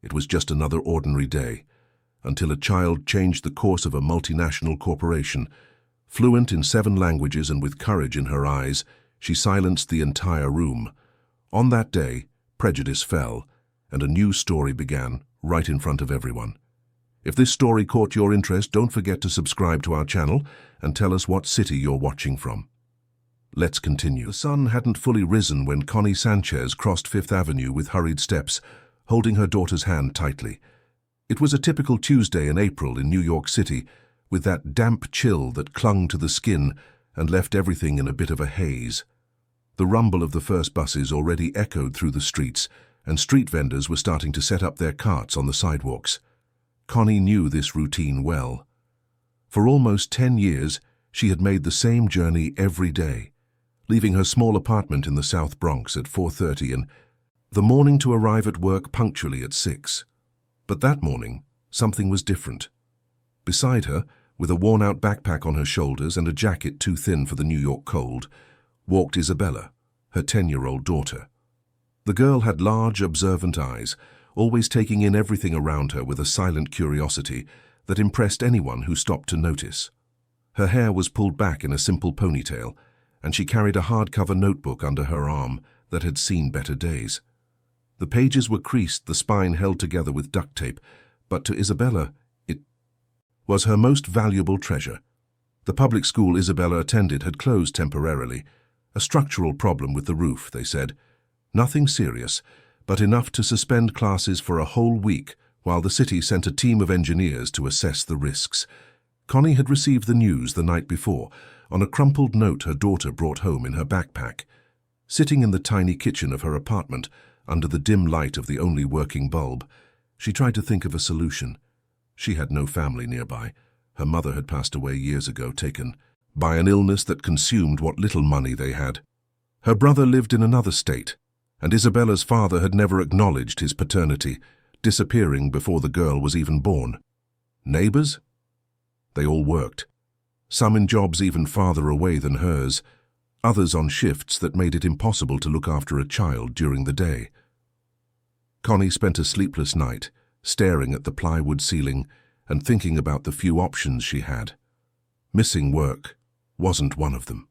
It was just another ordinary day, until a child changed the course of a multinational corporation. Fluent in 7 languages and with courage in her eyes, she silenced the entire room. On that day, prejudice fell, and a new story began, right in front of everyone. If this story caught your interest, don't forget to subscribe to our channel and tell us what city you're watching from. Let's continue. The sun hadn't fully risen when Connie Sanchez crossed Fifth Avenue with hurried steps, holding her daughter's hand tightly. It was a typical Tuesday in April in New York City, with that damp chill that clung to the skin and left everything in a bit of a haze. The rumble of the first buses already echoed through the streets, and street vendors were starting to set up their carts on the sidewalks. Connie knew this routine well. For almost 10 years, she had made the same journey every day, leaving her small apartment in the South Bronx at 4:30 and the morning to arrive at work punctually at 6. But that morning, something was different. Beside her, with a worn-out backpack on her shoulders and a jacket too thin for the New York cold, walked Isabella, her 10-year-old daughter. The girl had large, observant eyes, always taking in everything around her with a silent curiosity that impressed anyone who stopped to notice. Her hair was pulled back in a simple ponytail, and she carried a hardcover notebook under her arm that had seen better days. The pages were creased, the spine held together with duct tape, but to Isabella, it was her most valuable treasure. The public school Isabella attended had closed temporarily. A structural problem with the roof, they said. Nothing serious, but enough to suspend classes for a whole week while the city sent a team of engineers to assess the risks. Connie had received the news the night before on a crumpled note her daughter brought home in her backpack. Sitting in the tiny kitchen of her apartment, under the dim light of the only working bulb, she tried to think of a solution. She had no family nearby. Her mother had passed away years ago, taken by an illness that consumed what little money they had. Her brother lived in another state, and Isabella's father had never acknowledged his paternity, disappearing before the girl was even born. Neighbors? They all worked. Some in jobs even farther away than hers, others on shifts that made it impossible to look after a child during the day. Connie spent a sleepless night, staring at the plywood ceiling and thinking about the few options she had. Missing work wasn't one of them.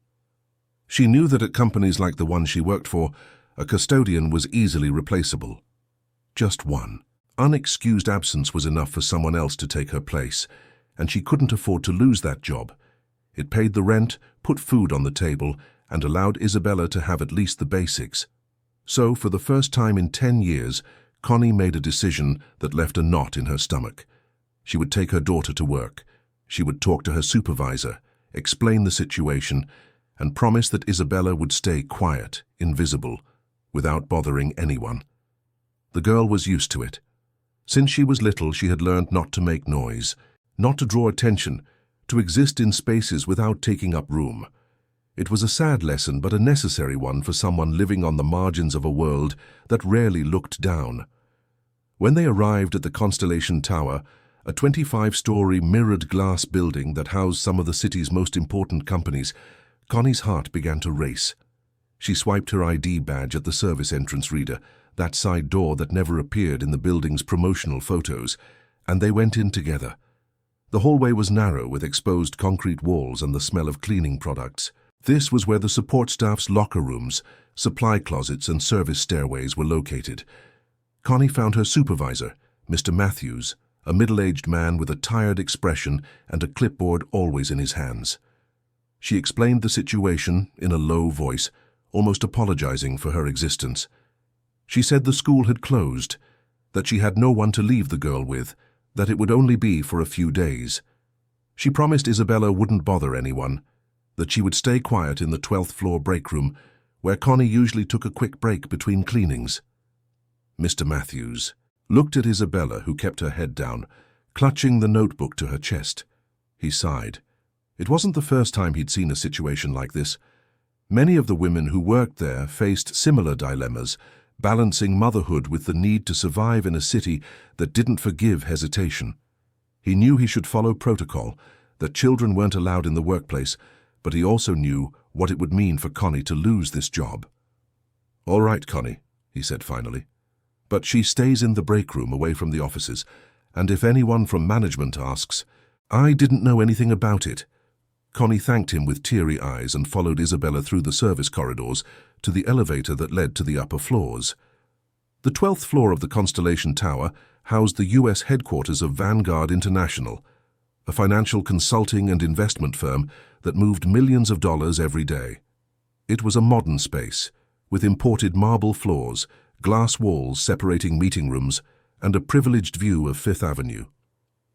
She knew that at companies like the one she worked for, a custodian was easily replaceable. Just one. Unexcused absence was enough for someone else to take her place, and she couldn't afford to lose that job. It paid the rent, put food on the table, and allowed Isabella to have at least the basics. So, for the first time in 10 years, Connie made a decision that left a knot in her stomach. She would take her daughter to work. She would talk to her supervisor, explain the situation, and promise that Isabella would stay quiet, invisible, without bothering anyone. The girl was used to it. Since she was little, she had learned not to make noise, not to draw attention, to exist in spaces without taking up room. It was a sad lesson, but a necessary one for someone living on the margins of a world that rarely looked down. When they arrived at the Constellation Tower, a 25-story mirrored glass building that housed some of the city's most important companies, Connie's heart began to race. She swiped her ID badge at the service entrance reader, that side door that never appeared in the building's promotional photos, and they went in together. The hallway was narrow with exposed concrete walls and the smell of cleaning products. This was where the support staff's locker rooms, supply closets and service stairways were located. Connie found her supervisor, Mr. Matthews, a middle-aged man with a tired expression and a clipboard always in his hands. She explained the situation in a low voice, almost apologizing for her existence. She said the school had closed, that she had no one to leave the girl with, that it would only be for a few days. She promised Isabella wouldn't bother anyone, that she would stay quiet in the 12th floor break room, where Connie usually took a quick break between cleanings. Mr. Matthews looked at Isabella, who kept her head down, clutching the notebook to her chest. He sighed. It wasn't the first time he'd seen a situation like this. Many of the women who worked there faced similar dilemmas, balancing motherhood with the need to survive in a city that didn't forgive hesitation. He knew he should follow protocol, that children weren't allowed in the workplace, but he also knew what it would mean for Connie to lose this job. "All right, Connie," he said finally. But she stays in the break room away from the offices, and if anyone from management asks, "I didn't know anything about it." Connie thanked him with teary eyes and followed Isabella through the service corridors to the elevator that led to the upper floors. The 12th floor of the Constellation Tower housed the U.S. headquarters of Vanguard International, a financial consulting and investment firm that moved millions of dollars every day. It was a modern space, with imported marble floors, glass walls separating meeting rooms, and a privileged view of Fifth Avenue.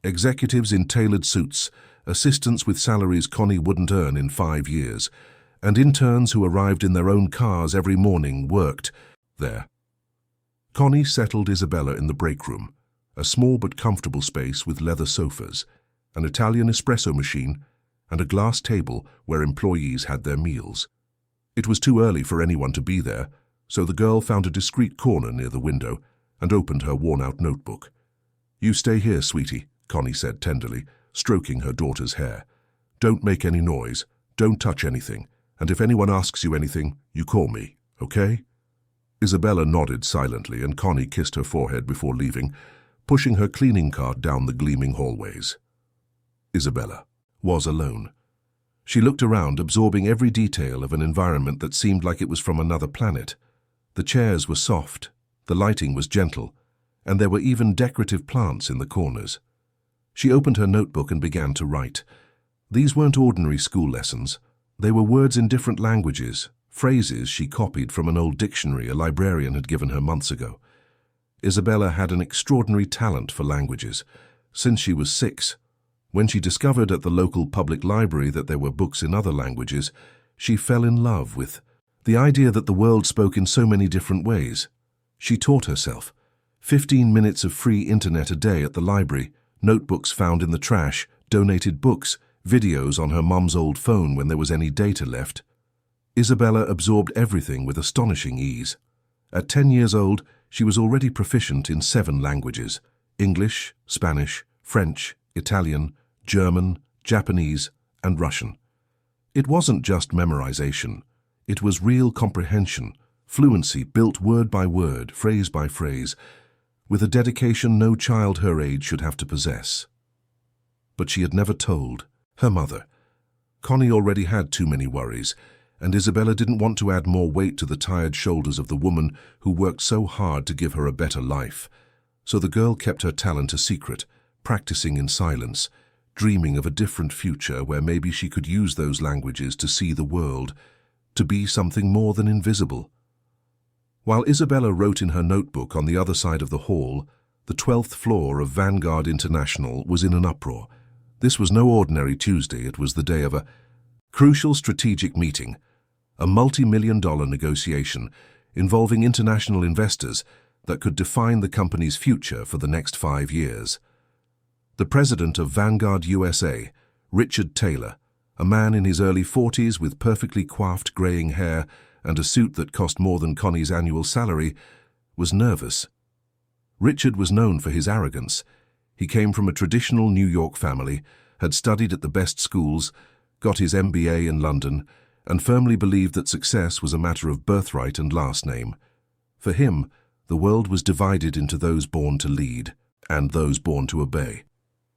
Executives in tailored suits, assistants with salaries Connie wouldn't earn in 5 years, and interns who arrived in their own cars every morning worked there. Connie settled Isabella in the break room, a small but comfortable space with leather sofas, an Italian espresso machine, and a glass table where employees had their meals. It was too early for anyone to be there, so the girl found a discreet corner near the window and opened her worn-out notebook. "You stay here, sweetie," Connie said tenderly, stroking her daughter's hair. "Don't make any noise, don't touch anything, and if anyone asks you anything, you call me, okay?" Isabella nodded silently and Connie kissed her forehead before leaving, pushing her cleaning cart down the gleaming hallways. Isabella was alone. She looked around, absorbing every detail of an environment that seemed like it was from another planet. The chairs were soft, the lighting was gentle, and there were even decorative plants in the corners. She opened her notebook and began to write. These weren't ordinary school lessons. They were words in different languages, phrases she copied from an old dictionary a librarian had given her months ago. Isabella had an extraordinary talent for languages. Since she was 6, when she discovered at the local public library that there were books in other languages, she fell in love with the idea that the world spoke in so many different ways. She taught herself. 15 minutes of free internet a day at the library, notebooks found in the trash, donated books, videos on her mum's old phone when there was any data left. Isabella absorbed everything with astonishing ease. At 10 years old, she was already proficient in 7 languages: English, Spanish, French, Italian, German, Japanese, and Russian. It wasn't just memorization. It was real comprehension, fluency built word by word, phrase by phrase, with a dedication no child her age should have to possess. But she had never told her mother. Connie already had too many worries, and Isabella didn't want to add more weight to the tired shoulders of the woman who worked so hard to give her a better life. So the girl kept her talent a secret, practicing in silence, dreaming of a different future where maybe she could use those languages to see the world, to be something more than invisible. While Isabella wrote in her notebook on the other side of the hall, the 12th floor of Vanguard International was in an uproar. This was no ordinary Tuesday. It was the day of a crucial strategic meeting, a multi-million-dollar negotiation involving international investors that could define the company's future for the next 5 years. The president of Vanguard USA, Richard Taylor, a man in his early 40s with perfectly coiffed graying hair and a suit that cost more than Connie's annual salary, was nervous. Richard was known for his arrogance. He came from a traditional New York family, had studied at the best schools, got his MBA in London, and firmly believed that success was a matter of birthright and last name. For him, the world was divided into those born to lead and those born to obey.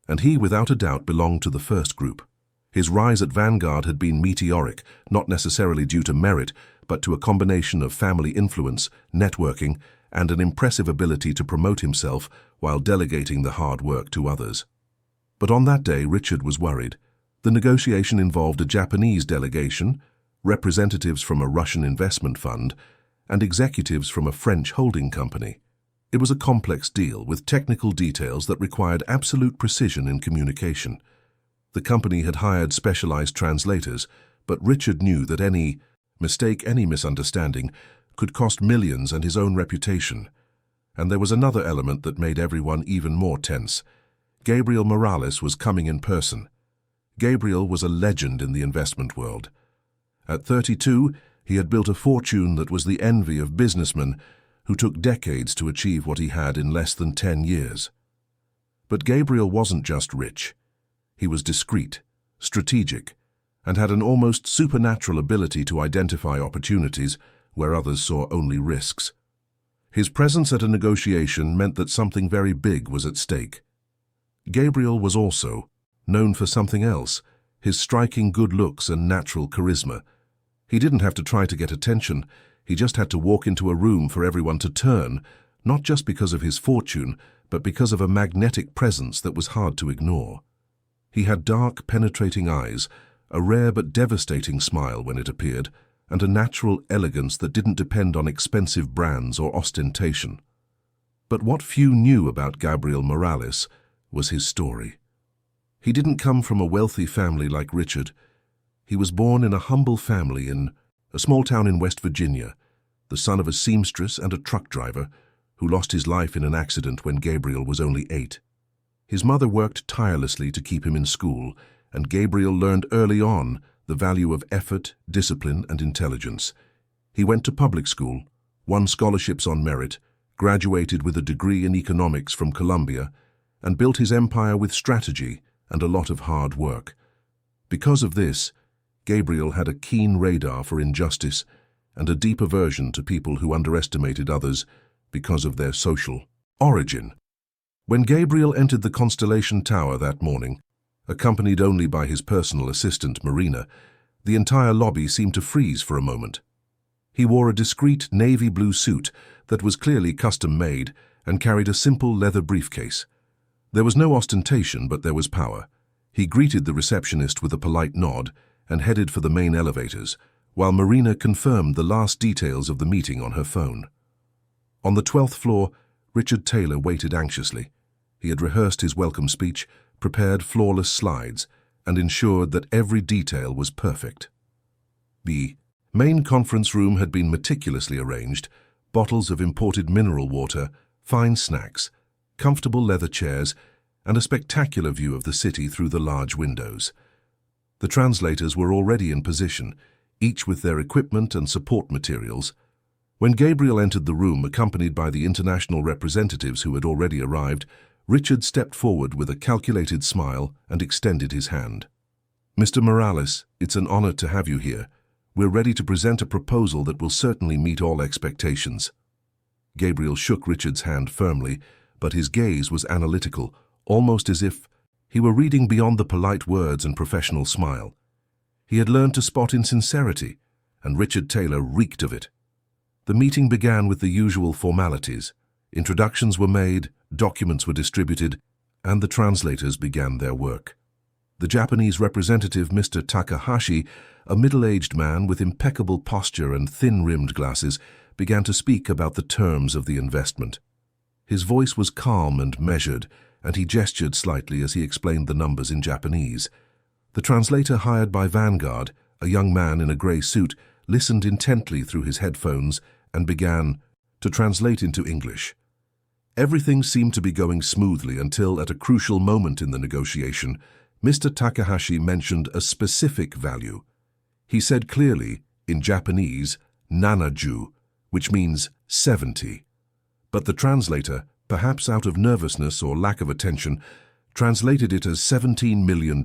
And he, without a doubt, belonged to the first group. His rise at Vanguard had been meteoric, not necessarily due to merit, but to a combination of family influence, networking, and an impressive ability to promote himself while delegating the hard work to others. But on that day, Richard was worried. The negotiation involved a Japanese delegation, representatives from a Russian investment fund, and executives from a French holding company. It was a complex deal with technical details that required absolute precision in communication. The company had hired specialized translators, but Richard knew that any mistake, any misunderstanding, could cost millions and his own reputation. And there was another element that made everyone even more tense. Gabriel Morales was coming in person. Gabriel was a legend in the investment world. At 32, he had built a fortune that was the envy of businessmen who took decades to achieve what he had in less than 10 years. But Gabriel wasn't just rich. He was discreet, strategic, and had an almost supernatural ability to identify opportunities where others saw only risks. His presence at a negotiation meant that something very big was at stake. Gabriel was also known for something else, his striking good looks and natural charisma. He didn't have to try to get attention, he just had to walk into a room for everyone to turn, not just because of his fortune, but because of a magnetic presence that was hard to ignore. He had dark, penetrating eyes, a rare but devastating smile when it appeared, and a natural elegance that didn't depend on expensive brands or ostentation. But what few knew about Gabriel Morales was his story. He didn't come from a wealthy family like Richard. He was born in a humble family in a small town in West Virginia, the son of a seamstress and a truck driver who lost his life in an accident when Gabriel was only 8. His mother worked tirelessly to keep him in school, and Gabriel learned early on the value of effort, discipline, and intelligence. He went to public school, won scholarships on merit, graduated with a degree in economics from Columbia, and built his empire with strategy and a lot of hard work. Because of this, Gabriel had a keen radar for injustice and a deep aversion to people who underestimated others because of their social origin. When Gabriel entered the Constellation Tower that morning, accompanied only by his personal assistant, Marina, the entire lobby seemed to freeze for a moment. He wore a discreet navy blue suit that was clearly custom-made and carried a simple leather briefcase. There was no ostentation, but there was power. He greeted the receptionist with a polite nod and headed for the main elevators, while Marina confirmed the last details of the meeting on her phone. On the 12th floor, Richard Taylor waited anxiously. He had rehearsed his welcome speech, prepared flawless slides, and ensured that every detail was perfect. The main conference room had been meticulously arranged, bottles of imported mineral water, fine snacks, comfortable leather chairs, and a spectacular view of the city through the large windows. The translators were already in position, each with their equipment and support materials. When Gabriel entered the room accompanied by the international representatives who had already arrived, Richard stepped forward with a calculated smile and extended his hand. "Mr. Morales, it's an honor to have you here. We're ready to present a proposal that will certainly meet all expectations." Gabriel shook Richard's hand firmly, but his gaze was analytical, almost as if he were reading beyond the polite words and professional smile. He had learned to spot insincerity, and Richard Taylor reeked of it. The meeting began with the usual formalities. Introductions were made, documents were distributed, and the translators began their work. The Japanese representative, Mr. Takahashi, a middle-aged man with impeccable posture and thin-rimmed glasses, began to speak about the terms of the investment. His voice was calm and measured, and he gestured slightly as he explained the numbers in Japanese. The translator hired by Vanguard, a young man in a grey suit, listened intently through his headphones and began to translate into English. Everything seemed to be going smoothly until, at a crucial moment in the negotiation, Mr. Takahashi mentioned a specific value. He said clearly, in Japanese, "nanaju," which means 70. But the translator, perhaps out of nervousness or lack of attention, translated it as $17 million.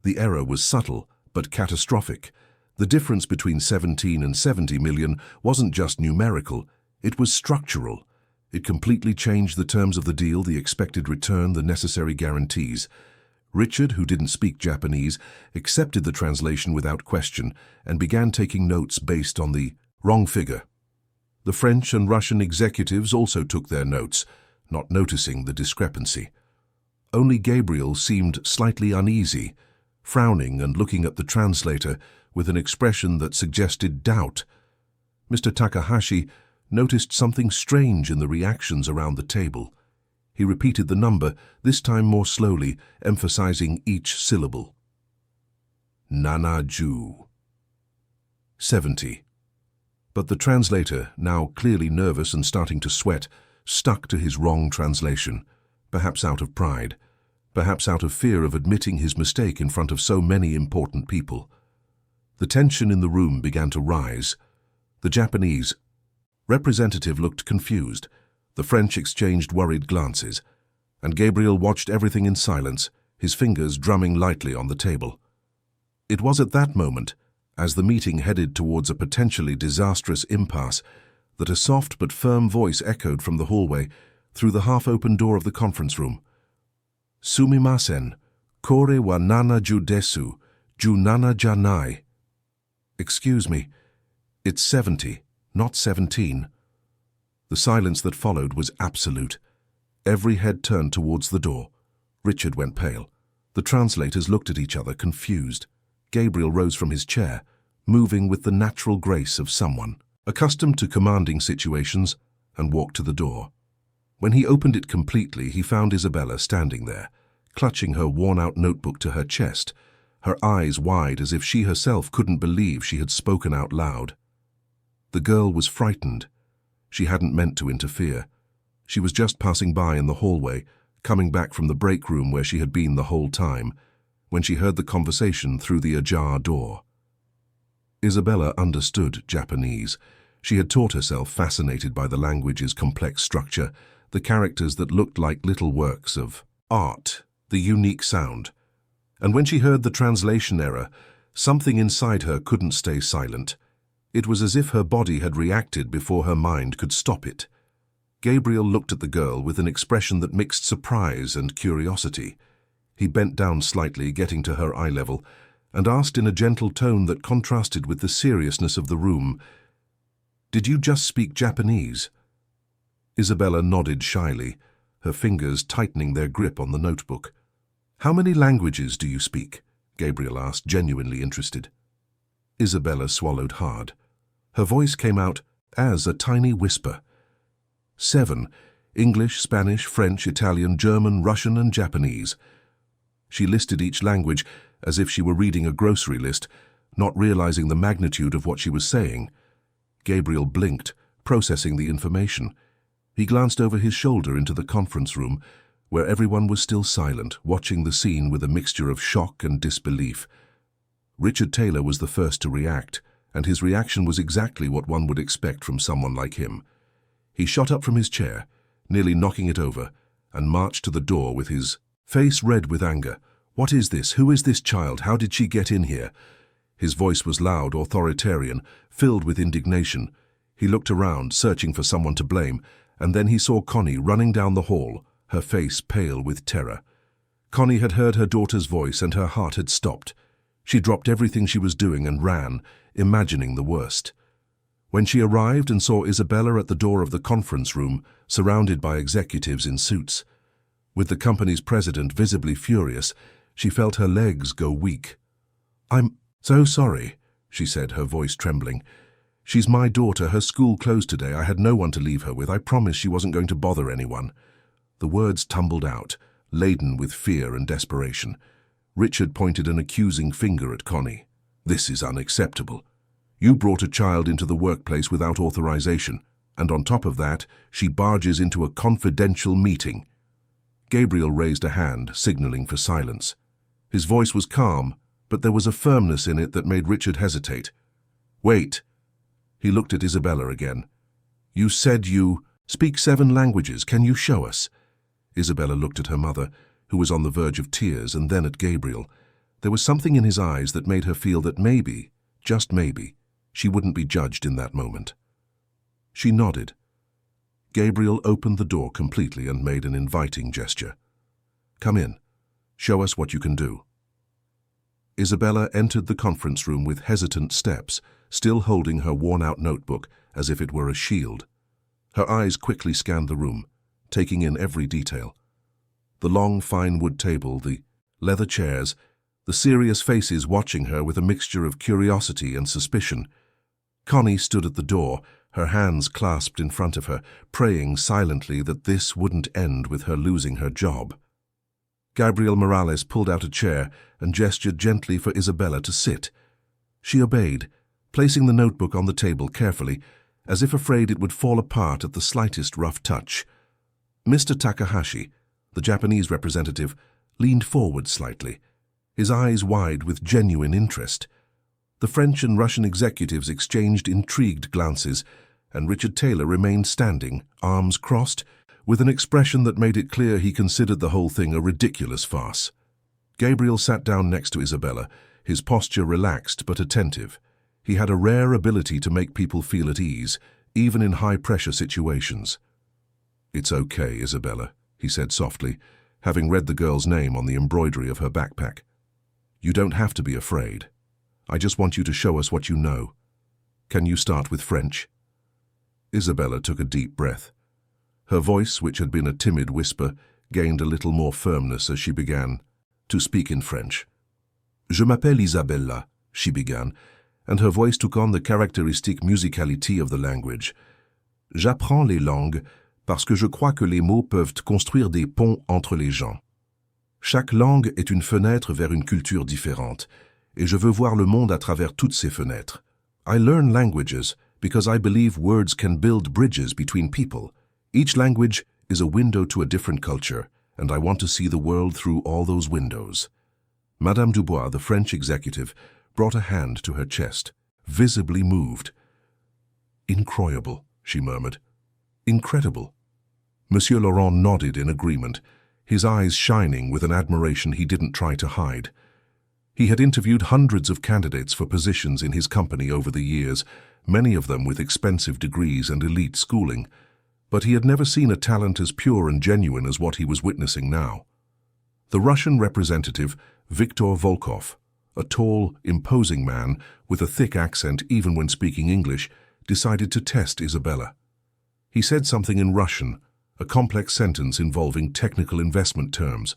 The error was subtle, but catastrophic. The difference between 17 and 70 million wasn't just numerical, it was structural. It completely changed the terms of the deal, the expected return, the necessary guarantees. Richard, who didn't speak Japanese, accepted the translation without question and began taking notes based on the wrong figure. The French and Russian executives also took their notes, not noticing the discrepancy. Only Gabriel seemed slightly uneasy, frowning and looking at the translator with an expression that suggested doubt. Mr. Takahashi noticed something strange in the reactions around the table. He repeated the number, this time more slowly, emphasizing each syllable. "nanaju." 70. But the translator, now clearly nervous and starting to sweat, stuck to his wrong translation, perhaps out of pride, perhaps out of fear of admitting his mistake in front of so many important people. The tension in the room began to rise. The Japanese representative looked confused. The French exchanged worried glances, and Gabriel watched everything in silence, his fingers drumming lightly on the table. It was at that moment, as the meeting headed towards a potentially disastrous impasse, that a soft but firm voice echoed from the hallway through the half-open door of the conference room. "Sumimasen, kore wa nana ju desu, ju nana janai." "Excuse me, it's 70, not 17. The silence that followed was absolute. Every head turned towards the door. Richard went pale. The translators looked at each other, confused. Gabriel rose from his chair, moving with the natural grace of someone accustomed to commanding situations, and walked to the door. When he opened it completely, he found Isabella standing there, clutching her worn-out notebook to her chest, her eyes wide as if she herself couldn't believe she had spoken out loud. The girl was frightened. She hadn't meant to interfere. She was just passing by in the hallway, coming back from the break room where she had been the whole time, when she heard the conversation through the ajar door. Isabella understood Japanese. She had taught herself, fascinated by the language's complex structure, the characters that looked like little works of art, the unique sound. And when she heard the translation error, something inside her couldn't stay silent. It was as if her body had reacted before her mind could stop it. Gabriel looked at the girl with an expression that mixed surprise and curiosity. He bent down slightly, getting to her eye level, and asked in a gentle tone that contrasted with the seriousness of the room, "Did you just speak Japanese?" Isabella nodded shyly, her fingers tightening their grip on the notebook. "How many languages do you speak?" Gabriel asked, genuinely interested. Isabella swallowed hard. Her voice came out as a tiny whisper. 7. English, Spanish, French, Italian, German, Russian, and Japanese. She listed each language as if she were reading a grocery list, not realizing the magnitude of what she was saying. Gabriel blinked, processing the information. He glanced over his shoulder into the conference room, where everyone was still silent, watching the scene with a mixture of shock and disbelief. Richard Taylor was the first to react, and his reaction was exactly what one would expect from someone like him. He shot up from his chair, nearly knocking it over, and marched to the door with his face red with anger. "What is this? Who is this child? How did she get in here?" His voice was loud, authoritarian, filled with indignation. He looked around, searching for someone to blame, and then he saw Connie running down the hall, her face pale with terror. Connie had heard her daughter's voice and her heart had stopped. She dropped everything she was doing and ran, imagining the worst. When she arrived and saw Isabella at the door of the conference room, surrounded by executives in suits, with the company's president visibly furious, she felt her legs go weak. "I'm so sorry," she said, her voice trembling. "She's my daughter. Her school closed today. I had no one to leave her with. I promised she wasn't going to bother anyone." The words tumbled out, laden with fear and desperation. Richard pointed an accusing finger at Connie. "This is unacceptable. You brought a child into the workplace without authorization, and on top of that, she barges into a confidential meeting." Gabriel raised a hand, signaling for silence. His voice was calm, but there was a firmness in it that made Richard hesitate. "Wait." He looked at Isabella again. "You said you speak 7 languages. Can you show us?" Isabella looked at her mother, who was on the verge of tears, and then at Gabriel. There was something in his eyes that made her feel that maybe, just maybe, she wouldn't be judged in that moment. She nodded. Gabriel opened the door completely and made an inviting gesture. "Come in. Show us what you can do." Isabella entered the conference room with hesitant steps, still holding her worn-out notebook as if it were a shield. Her eyes quickly scanned the room, taking in every detail. The long, fine wood table, the leather chairs, the serious faces watching her with a mixture of curiosity and suspicion. Connie stood at the door, her hands clasped in front of her, praying silently that this wouldn't end with her losing her job. Gabriel Morales pulled out a chair and gestured gently for Isabella to sit. She obeyed, placing the notebook on the table carefully, as if afraid it would fall apart at the slightest rough touch. Mr. Takahashi, the Japanese representative, leaned forward slightly, his eyes wide with genuine interest. The French and Russian executives exchanged intrigued glances, and Richard Taylor remained standing, arms crossed, with an expression that made it clear he considered the whole thing a ridiculous farce. Gabriel sat down next to Isabella, his posture relaxed but attentive. He had a rare ability to make people feel at ease, even in high-pressure situations. "It's okay, Isabella," he said softly, having read the girl's name on the embroidery of her backpack. "You don't have to be afraid. I just want you to show us what you know. Can you start with French?" Isabella took a deep breath. Her voice, which had been a timid whisper, gained a little more firmness as she began to speak in French. "Je m'appelle Isabella," she began, and her voice took on the characteristic musicalité of the language. "J'apprends les langues parce que je crois que les mots peuvent construire des ponts entre les gens. Chaque langue est une fenêtre vers une culture différente, et je veux voir le monde à travers toutes ces fenêtres. I learn languages because I believe words can build bridges between people. Each language is a window to a different culture, and I want to see the world through all those windows." Madame Dubois, the French executive, brought a hand to her chest, visibly moved. "Incroyable," she murmured. "Incredible." Monsieur Laurent nodded in agreement, his eyes shining with an admiration he didn't try to hide. He had interviewed hundreds of candidates for positions in his company over the years, many of them with expensive degrees and elite schooling, but he had never seen a talent as pure and genuine as what he was witnessing now. The Russian representative, Viktor Volkov, a tall, imposing man with a thick accent even when speaking English, decided to test Isabella. He said something in Russian, a complex sentence involving technical investment terms.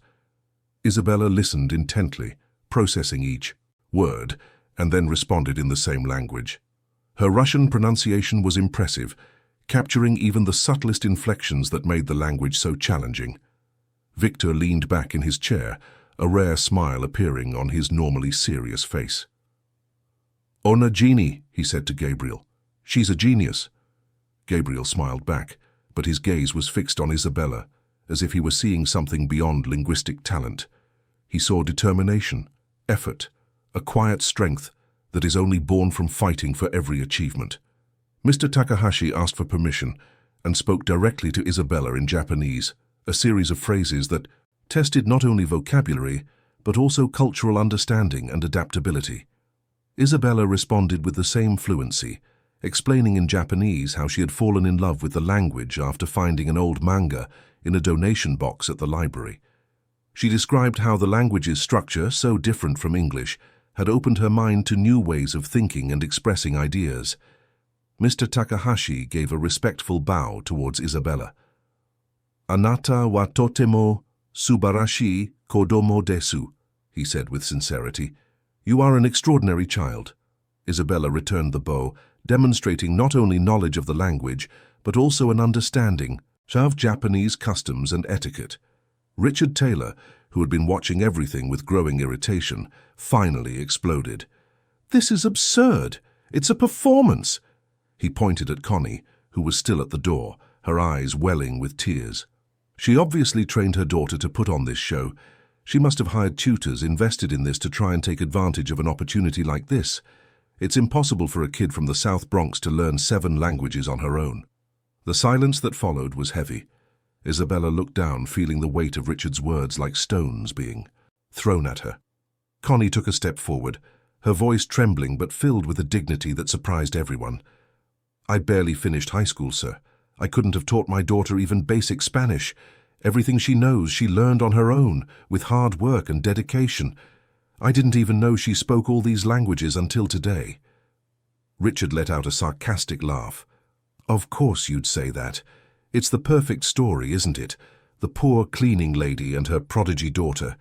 Isabella listened intently, processing each word, and then responded in the same language. Her Russian pronunciation was impressive, capturing even the subtlest inflections that made the language so challenging. Victor leaned back in his chair, a rare smile appearing on his normally serious face. "Ona genie," he said to Gabriel. "She's a genius." Gabriel smiled back, but his gaze was fixed on Isabella, as if he were seeing something beyond linguistic talent. He saw determination, effort, a quiet strength that is only born from fighting for every achievement. Mr. Takahashi asked for permission and spoke directly to Isabella in Japanese, a series of phrases that tested not only vocabulary, but also cultural understanding and adaptability. Isabella responded with the same fluency, explaining in Japanese how she had fallen in love with the language after finding an old manga in a donation box at the library. She described how the language's structure, so different from English, had opened her mind to new ways of thinking and expressing ideas. Mr. Takahashi gave a respectful bow towards Isabella. "Anata wa totemo subarashi kodomo desu," he said with sincerity. "You are an extraordinary child." Isabella returned the bow, demonstrating not only knowledge of the language, but also an understanding of Japanese customs and etiquette. Richard Taylor, who had been watching everything with growing irritation, finally exploded. "This is absurd! It's a performance!" He pointed at Connie, who was still at the door, her eyes welling with tears. She obviously trained her daughter to put on this show. She must have hired tutors invested in this to try and take advantage of an opportunity like this. It's impossible for a kid from the South Bronx to learn 7 languages on her own. The silence that followed was heavy. Isabella looked down, feeling the weight of Richard's words like stones being thrown at her. Connie took a step forward, her voice trembling but filled with a dignity that surprised everyone. "I barely finished high school, sir. I couldn't have taught my daughter even basic Spanish. Everything she knows she learned on her own, with hard work and dedication. I didn't even know she spoke all these languages until today." Richard let out a sarcastic laugh. "Of course you'd say that. It's the perfect story, isn't it? The poor cleaning lady and her prodigy daughter.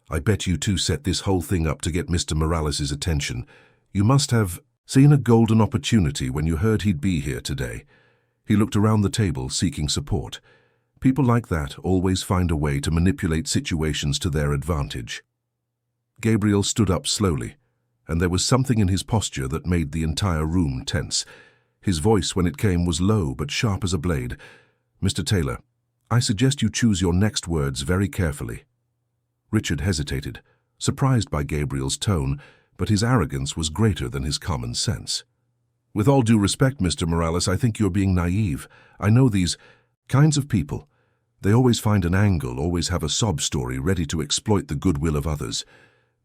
I bet you two set this whole thing up to get Mr. Morales' attention. You must have seen a golden opportunity when you heard he'd be here today." He looked around the table, seeking support. People like that always find a way to manipulate situations to their advantage. Gabriel stood up slowly, and there was something in his posture that made the entire room tense. His voice, when it came, was low but sharp as a blade. "Mr. Taylor, I suggest you choose your next words very carefully." Richard hesitated, surprised by Gabriel's tone, but his arrogance was greater than his common sense. "With all due respect, Mr. Morales, I think you're being naive. I know these kinds of people. They always find an angle, always have a sob story ready to exploit the goodwill of others."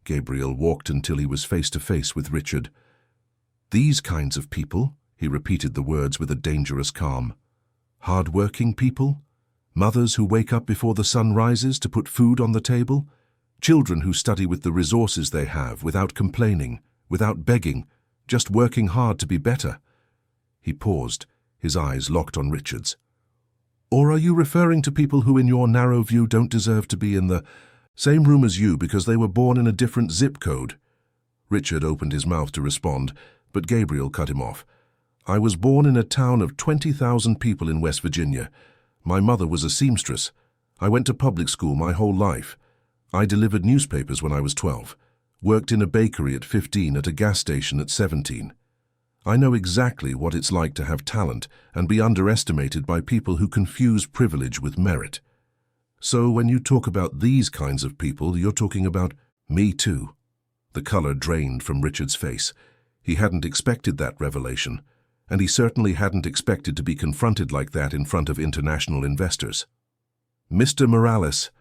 Gabriel walked until he was face to face with Richard. "These kinds of people?" He repeated the words with a dangerous calm. Hard-working people? Mothers who wake up before the sun rises to put food on the table? Children who study with the resources they have, without complaining, without begging, just working hard to be better. He paused, his eyes locked on Richard's. Or are you referring to people who in your narrow view don't deserve to be in the same room as you because they were born in a different zip code? Richard opened his mouth to respond, but Gabriel cut him off. I was born in a town of 20,000 people in West Virginia. My mother was a seamstress. I went to public school my whole life. I delivered newspapers when I was 12, worked in a bakery at 15, at a gas station at 17. I know exactly what it's like to have talent and be underestimated by people who confuse privilege with merit. So when you talk about these kinds of people, you're talking about me too. The color drained from Richard's face. He hadn't expected that revelation, and he certainly hadn't expected to be confronted like that in front of international investors. Mr. Morales,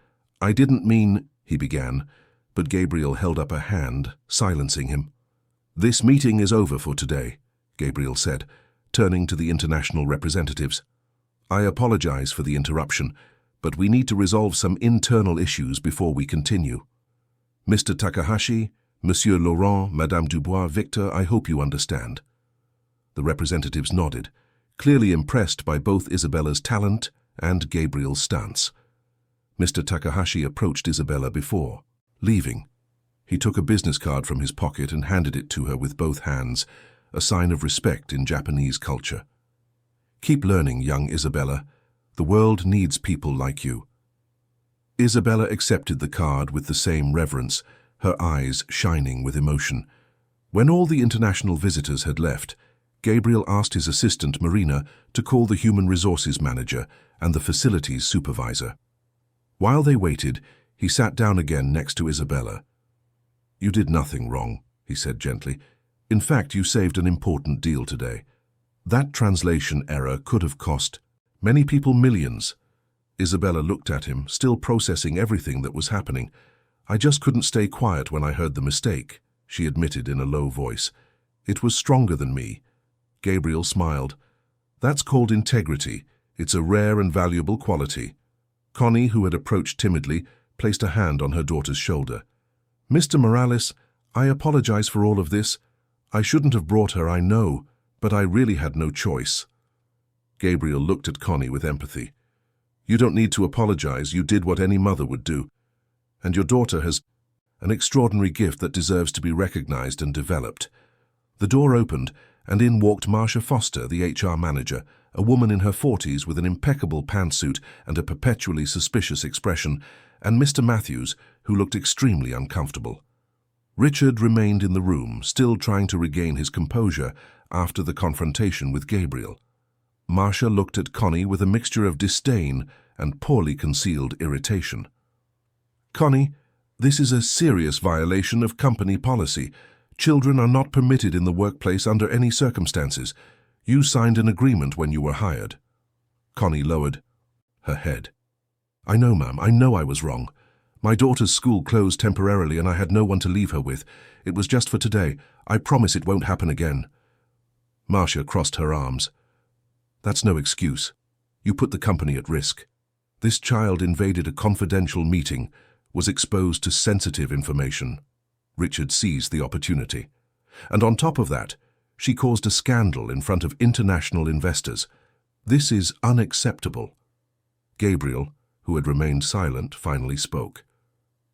I didn't mean, he began, but Gabriel held up a hand, silencing him. This meeting is over for today, Gabriel said, turning to the international representatives. I apologize for the interruption, but we need to resolve some internal issues before we continue. Mr. Takahashi, Monsieur Laurent, Madame Dubois, Victor, I hope you understand. The representatives nodded, clearly impressed by both Isabella's talent and Gabriel's stance. Mr. Takahashi approached Isabella before leaving. He took a business card from his pocket and handed it to her with both hands, a sign of respect in Japanese culture. Keep learning, young Isabella. The world needs people like you. Isabella accepted the card with the same reverence, her eyes shining with emotion. When all the international visitors had left, Gabriel asked his assistant Marina to call the human resources manager and the facilities supervisor. While they waited, he sat down again next to Isabella. You did nothing wrong, he said gently. In fact, you saved an important deal today. That translation error could have cost many people millions. Isabella looked at him, still processing everything that was happening. I just couldn't stay quiet when I heard the mistake, she admitted in a low voice. It was stronger than me. Gabriel smiled. That's called integrity. It's a rare and valuable quality. Connie, who had approached timidly, placed a hand on her daughter's shoulder. Mr. Morales, I apologize for all of this. I shouldn't have brought her, I know, but I really had no choice. Gabriel looked at Connie with empathy. You don't need to apologize. You did what any mother would do. And your daughter has an extraordinary gift that deserves to be recognized and developed. The door opened, and in walked Marcia Foster, the HR manager, a woman in her 40s with an impeccable pantsuit and a perpetually suspicious expression, and Mr. Matthews, who looked extremely uncomfortable. Richard remained in the room, still trying to regain his composure after the confrontation with Gabriel. Marcia looked at Connie with a mixture of disdain and poorly concealed irritation. Connie, this is a serious violation of company policy. Children are not permitted in the workplace under any circumstances. You signed an agreement when you were hired. Connie lowered her head. I know, ma'am. I know I was wrong. My daughter's school closed temporarily and I had no one to leave her with. It was just for today. I promise it won't happen again. Marcia crossed her arms. That's no excuse. You put the company at risk. This child invaded a confidential meeting, was exposed to sensitive information. Richard seized the opportunity. And on top of that, she caused a scandal in front of international investors. This is unacceptable. Gabriel, who had remained silent, finally spoke.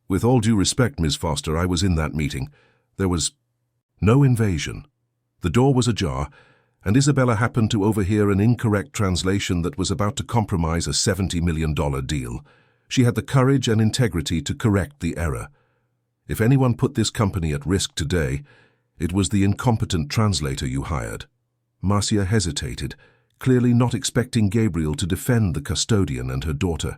With all due respect, Ms. Foster, I was in that meeting. There was no invasion. The door was ajar, and Isabella happened to overhear an incorrect translation that was about to compromise a $70 million deal. She had the courage and integrity to correct the error. If anyone put this company at risk today, it was the incompetent translator you hired. Marcia hesitated, clearly not expecting Gabriel to defend the custodian and her daughter.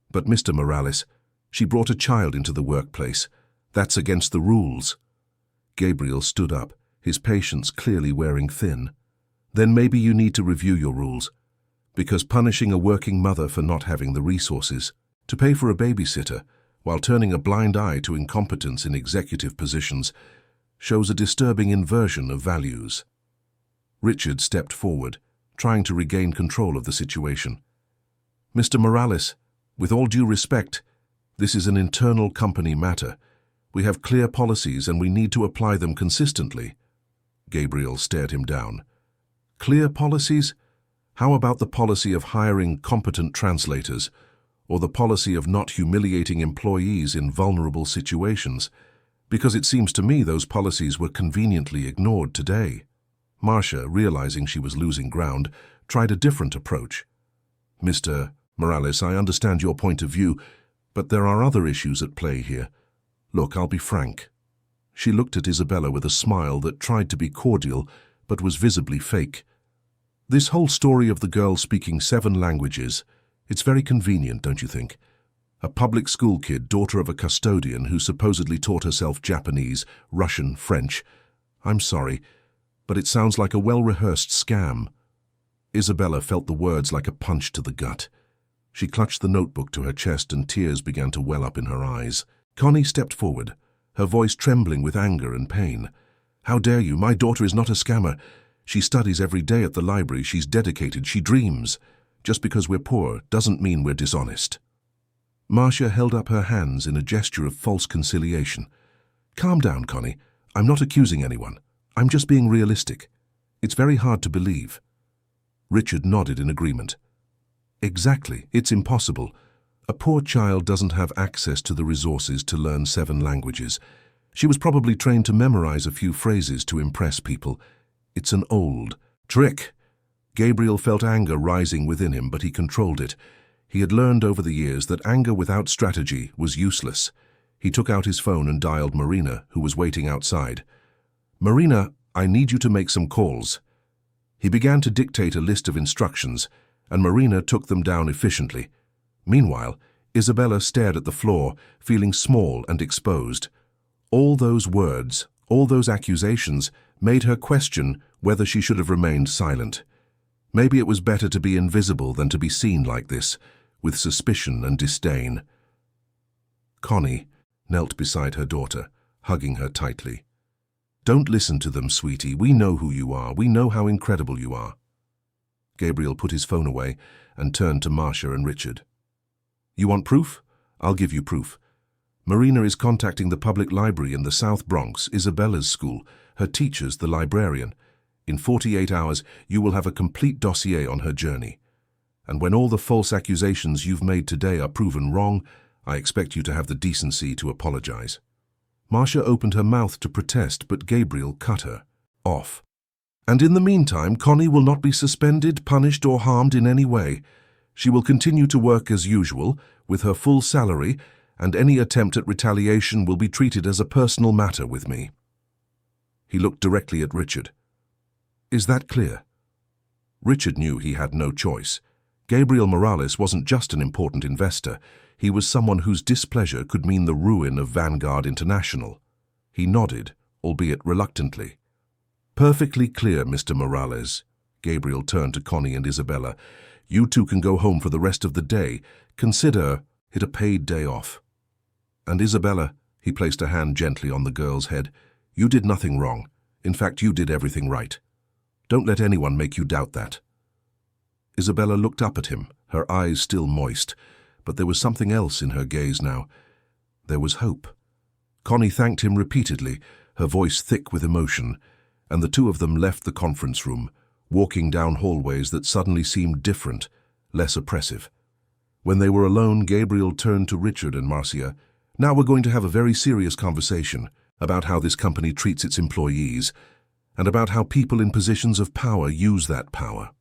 But Mr. Morales, she brought a child into the workplace. That's against the rules. Gabriel stood up, his patience clearly wearing thin. Then maybe you need to review your rules, because punishing a working mother for not having the resources to pay for a babysitter while turning a blind eye to incompetence in executive positions shows a disturbing inversion of values. Richard stepped forward, trying to regain control of the situation. "Mr. Morales, with all due respect, this is an internal company matter. We have clear policies and we need to apply them consistently." Gabriel stared him down. "Clear policies? How about the policy of hiring competent translators, or the policy of not humiliating employees in vulnerable situations? Because it seems to me those policies were conveniently ignored today." Marcia, realizing she was losing ground, tried a different approach. "Mr. Morales, I understand your point of view, but there are other issues at play here. Look, I'll be frank." She looked at Isabella with a smile that tried to be cordial, but was visibly fake. "This whole story of the girl speaking 7 languages, it's very convenient, don't you think? A public school kid, daughter of a custodian who supposedly taught herself Japanese, Russian, French. I'm sorry, but it sounds like a well-rehearsed scam." Isabella felt the words like a punch to the gut. She clutched the notebook to her chest and tears began to well up in her eyes. Connie stepped forward, her voice trembling with anger and pain. "How dare you? My daughter is not a scammer. She studies every day at the library. She's dedicated. She dreams. Just because we're poor doesn't mean we're dishonest." Marcia held up her hands in a gesture of false conciliation. "Calm down, Connie. I'm not accusing anyone. I'm just being realistic. It's very hard to believe." Richard nodded in agreement. "Exactly. It's impossible. A poor child doesn't have access to the resources to learn 7 languages. She was probably trained to memorize a few phrases to impress people. It's an old trick." Gabriel felt anger rising within him, but he controlled it. He had learned over the years that anger without strategy was useless. He took out his phone and dialed Marina, who was waiting outside. "Marina, I need you to make some calls." He began to dictate a list of instructions, and Marina took them down efficiently. Meanwhile, Isabella stared at the floor, feeling small and exposed. All those words, all those accusations, made her question whether she should have remained silent. Maybe it was better to be invisible than to be seen like this, with suspicion and disdain. Connie knelt beside her daughter, hugging her tightly. "Don't listen to them, sweetie. We know who you are. We know how incredible you are." Gabriel put his phone away and turned to Marcia and Richard. "You want proof? I'll give you proof. Marina is contacting the public library in the South Bronx, Isabella's school, her teachers, the librarian. In 48 hours, you will have a complete dossier on her journey. And when all the false accusations you've made today are proven wrong, I expect you to have the decency to apologize." Marcia opened her mouth to protest, but Gabriel cut her off. "And in the meantime, Connie will not be suspended, punished, or harmed in any way. She will continue to work as usual, with her full salary, and any attempt at retaliation will be treated as a personal matter with me." He looked directly at Richard. "Is that clear?" Richard knew he had no choice. Gabriel Morales wasn't just an important investor. He was someone whose displeasure could mean the ruin of Vanguard International. He nodded, albeit reluctantly. "Perfectly clear, Mr. Morales." Gabriel turned to Connie and Isabella. "You two can go home for the rest of the day. Consider it a paid day off. And Isabella," he placed a hand gently on the girl's head, "you did nothing wrong. In fact, you did everything right. Don't let anyone make you doubt that." Isabella looked up at him, her eyes still moist, but there was something else in her gaze now. There was hope. Connie thanked him repeatedly, her voice thick with emotion, and the two of them left the conference room, walking down hallways that suddenly seemed different, less oppressive. When they were alone, Gabriel turned to Richard and Marcia. "Now we're going to have a very serious conversation about how this company treats its employees, and about how people in positions of power use that power."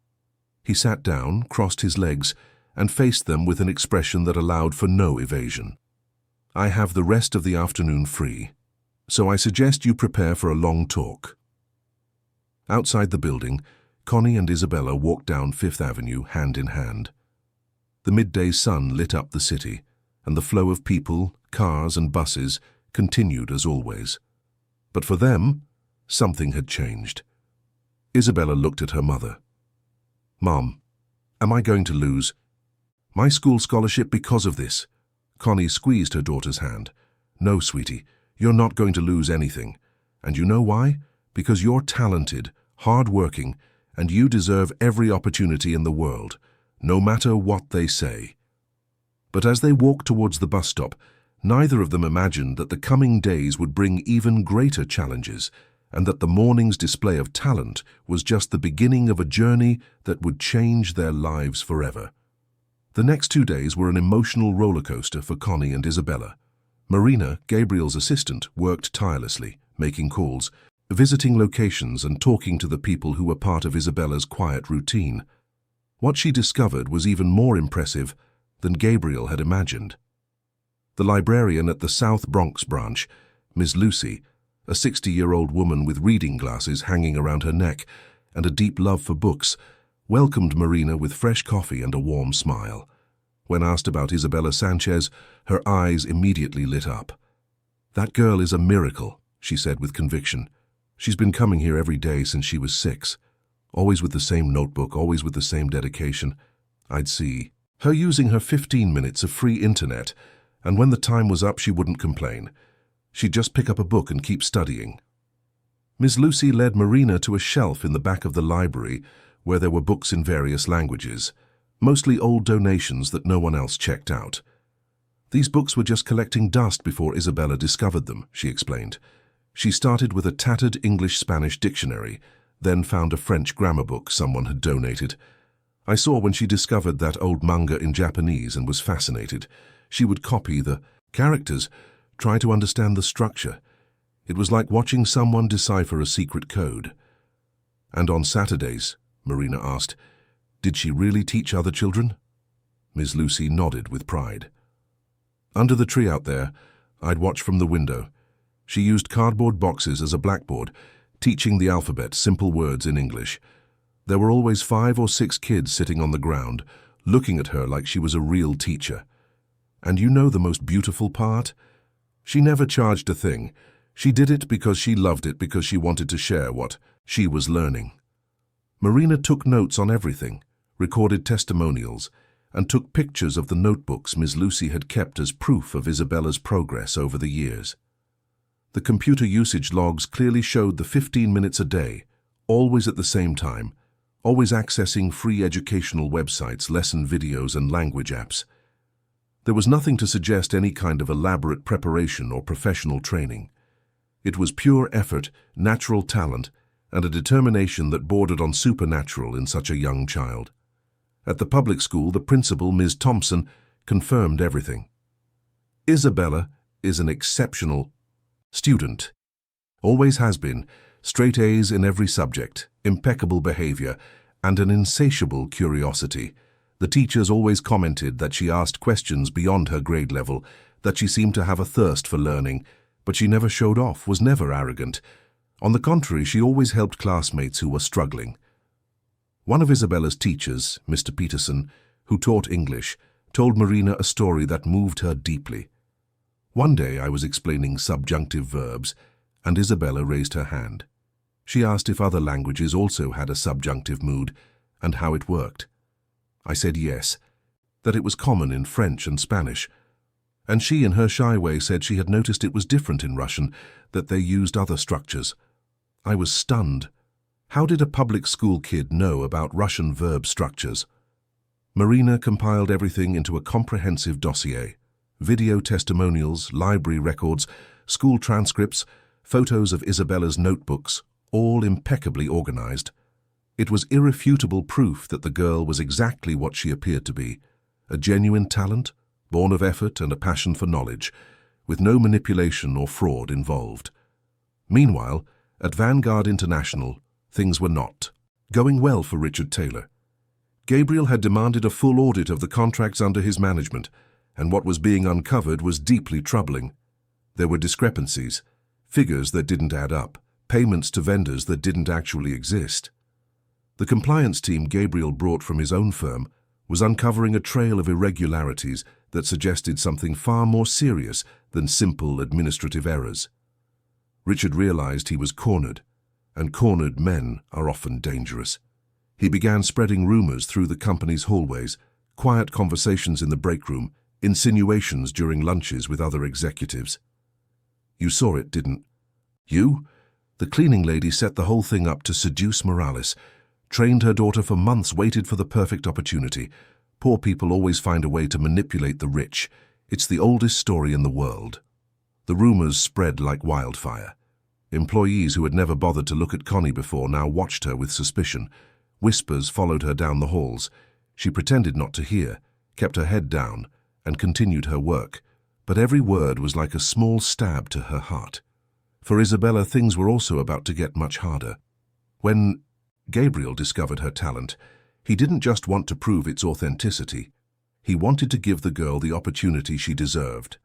He sat down, crossed his legs, and faced them with an expression that allowed for no evasion. "I have the rest of the afternoon free, so I suggest you prepare for a long talk." Outside the building, Connie and Isabella walked down Fifth Avenue hand in hand. The midday sun lit up the city, and the flow of people, cars and buses continued as always. But for them, something had changed. Isabella looked at her mother. "Mom, am I going to lose my school scholarship because of this?" Connie squeezed her daughter's hand. "No, sweetie, you're not going to lose anything. And you know why? Because you're talented, hard-working, and you deserve every opportunity in the world, no matter what they say." But as they walked towards the bus stop, neither of them imagined that the coming days would bring even greater challenges, and that the morning's display of talent was just the beginning of a journey that would change their lives forever. The next 2 days were an emotional roller coaster for Connie and Isabella. Marina, Gabriel's assistant, worked tirelessly, making calls, visiting locations and talking to the people who were part of Isabella's quiet routine. What she discovered was even more impressive than Gabriel had imagined. The librarian at the South Bronx branch, Miss Lucy, a 60-year-old woman with reading glasses hanging around her neck and a deep love for books, welcomed Marina with fresh coffee and a warm smile. When asked about Isabella Sanchez, her eyes immediately lit up. "That girl is a miracle," she said with conviction. "She's been coming here every day since she was 6. Always with the same notebook, always with the same dedication. I'd see her using her 15 minutes of free internet, and when the time was up she wouldn't complain. She'd just pick up a book and keep studying." Miss Lucy led Marina to a shelf in the back of the library where there were books in various languages, mostly old donations that no one else checked out. "These books were just collecting dust before Isabella discovered them," she explained. She started with a tattered English-Spanish dictionary, then found a French grammar book someone had donated. "I saw when she discovered that old manga in Japanese and was fascinated. She would copy the characters, try to understand the structure. It was like watching someone decipher a secret code." "And on Saturdays," Marina asked, "did she really teach other children?" Miss Lucy nodded with pride. "Under the tree out there, I'd watch from the window. She used cardboard boxes as a blackboard, teaching the alphabet, simple words in English. There were always 5 or 6 kids sitting on the ground, looking at her like she was a real teacher. And you know the most beautiful part? She never charged a thing. She did it because she loved it, because she wanted to share what she was learning." Marina took notes on everything, recorded testimonials, and took pictures of the notebooks Miss Lucy had kept as proof of Isabella's progress over the years. The computer usage logs clearly showed the 15 minutes a day, always at the same time, always accessing free educational websites, lesson videos, and language apps. There was nothing to suggest any kind of elaborate preparation or professional training. It was pure effort, natural talent, and a determination that bordered on supernatural in such a young child. At the public school, the principal, Ms. Thompson, confirmed everything. "Isabella is an exceptional student. Always has been. Straight A's in every subject, impeccable behavior, and an insatiable curiosity. The teachers always commented that she asked questions beyond her grade level, that she seemed to have a thirst for learning, but she never showed off, was never arrogant. On the contrary, she always helped classmates who were struggling." One of Isabella's teachers, Mr. Peterson, who taught English, told Marina a story that moved her deeply. "One day I was explaining subjunctive verbs, and Isabella raised her hand. She asked if other languages also had a subjunctive mood, and how it worked. I said yes, that it was common in French and Spanish, and she, in her shy way, said she had noticed it was different in Russian, that they used other structures. I was stunned. How did a public school kid know about Russian verb structures? Marina compiled everything into a comprehensive dossier: video testimonials, library records, school transcripts, photos of Isabella's notebooks, all impeccably organized. It was irrefutable proof that the girl was exactly what she appeared to be, a genuine talent, born of effort and a passion for knowledge, with no manipulation or fraud involved. Meanwhile, at Vanguard International, things were not going well for Richard Taylor. Gabriel had demanded a full audit of the contracts under his management, and what was being uncovered was deeply troubling. There were discrepancies, figures that didn't add up, payments to vendors that didn't actually exist. The compliance team Gabriel brought from his own firm was uncovering a trail of irregularities that suggested something far more serious than simple administrative errors. Richard realized he was cornered, and cornered men are often dangerous. He began spreading rumors through the company's hallways, quiet conversations in the break room, insinuations during lunches with other executives. "You saw it, didn't you? The cleaning lady set the whole thing up to seduce Morales, Trained her daughter for months, waited for the perfect opportunity. Poor people always find a way to manipulate the rich. It's the oldest story in the world. The rumors spread like wildfire. Employees who had never bothered to look at Connie before now watched her with suspicion. Whispers followed her down the halls. She pretended not to hear, kept her head down, and continued her work. But every word was like a small stab to her heart. For Isabella, things were also about to get much harder. When Gabriel discovered her talent, he didn't just want to prove its authenticity. He wanted to give the girl the opportunity she deserved.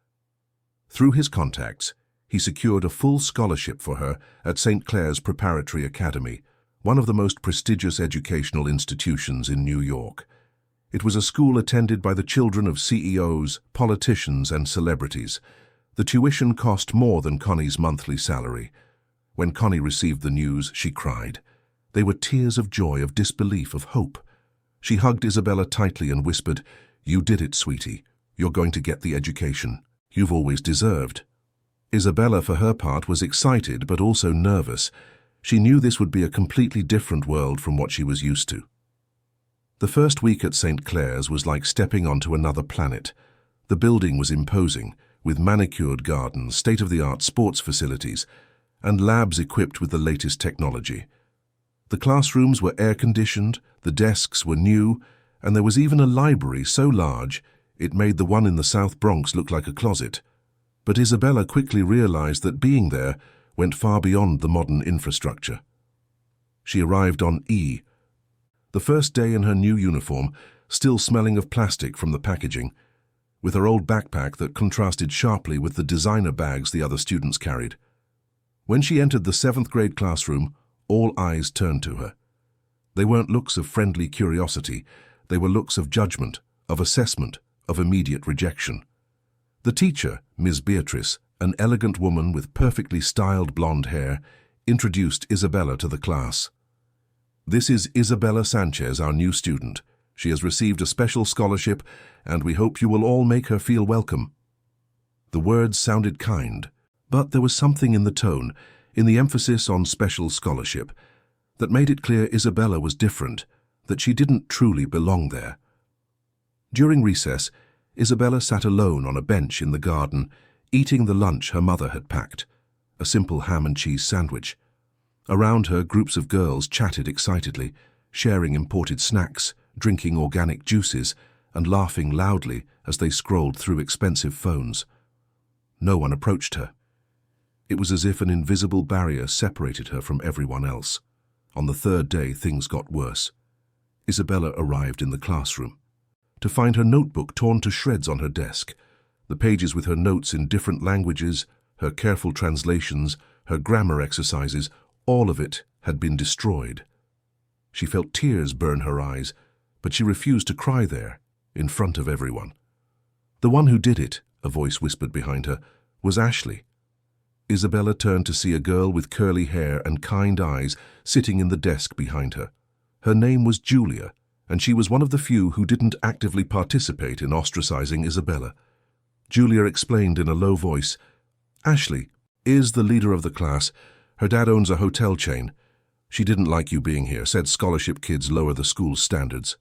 Through his contacts, he secured a full scholarship for her at St. Clair's Preparatory Academy, one of the most prestigious educational institutions in New York. It was a school attended by the children of CEOs, politicians, and celebrities. The tuition cost more than Connie's monthly salary. When Connie received the news, she cried. They were tears of joy, of disbelief, of hope. She hugged Isabella tightly and whispered, "You did it, sweetie. You're going to get the education you've always deserved." Isabella, for her part, was excited but also nervous. She knew this would be a completely different world from what she was used to. The first week at St. Clair's was like stepping onto another planet. The building was imposing, with manicured gardens, state-of-the-art sports facilities, and labs equipped with the latest technology. The classrooms were air-conditioned, the desks were new, and there was even a library so large it made the one in the South Bronx look like a closet. But Isabella quickly realized that being there went far beyond the modern infrastructure. She arrived on E, the first day in her new uniform, still smelling of plastic from the packaging, with her old backpack that contrasted sharply with the designer bags the other students carried. When she entered the 7th grade classroom, all eyes turned to her. They weren't looks of friendly curiosity, they were looks of judgment, of assessment, of immediate rejection. The teacher, Ms. Beatrice, an elegant woman with perfectly styled blonde hair, introduced Isabella to the class. "This is Isabella Sanchez, our new student. She has received a special scholarship, and we hope you will all make her feel welcome." The words sounded kind, but there was something in the tone, in the emphasis on special scholarship, that made it clear Isabella was different, that she didn't truly belong there. During recess, Isabella sat alone on a bench in the garden, eating the lunch her mother had packed, a simple ham and cheese sandwich. Around her, groups of girls chatted excitedly, sharing imported snacks, drinking organic juices, and laughing loudly as they scrolled through expensive phones. No one approached her. It was as if an invisible barrier separated her from everyone else. On the 3rd day, things got worse. Isabella arrived in the classroom, to find her notebook torn to shreds on her desk, the pages with her notes in different languages, her careful translations, her grammar exercises, all of it had been destroyed. She felt tears burn her eyes, but she refused to cry there, in front of everyone. The one who did it, a voice whispered behind her, was Ashley. Isabella turned to see a girl with curly hair and kind eyes sitting in the desk behind her. Her name was Julia, and she was one of the few who didn't actively participate in ostracizing Isabella. Julia explained in a low voice, "Ashley is the leader of the class. Her dad owns a hotel chain. She didn't like you being here, said scholarship kids lower the school's standards."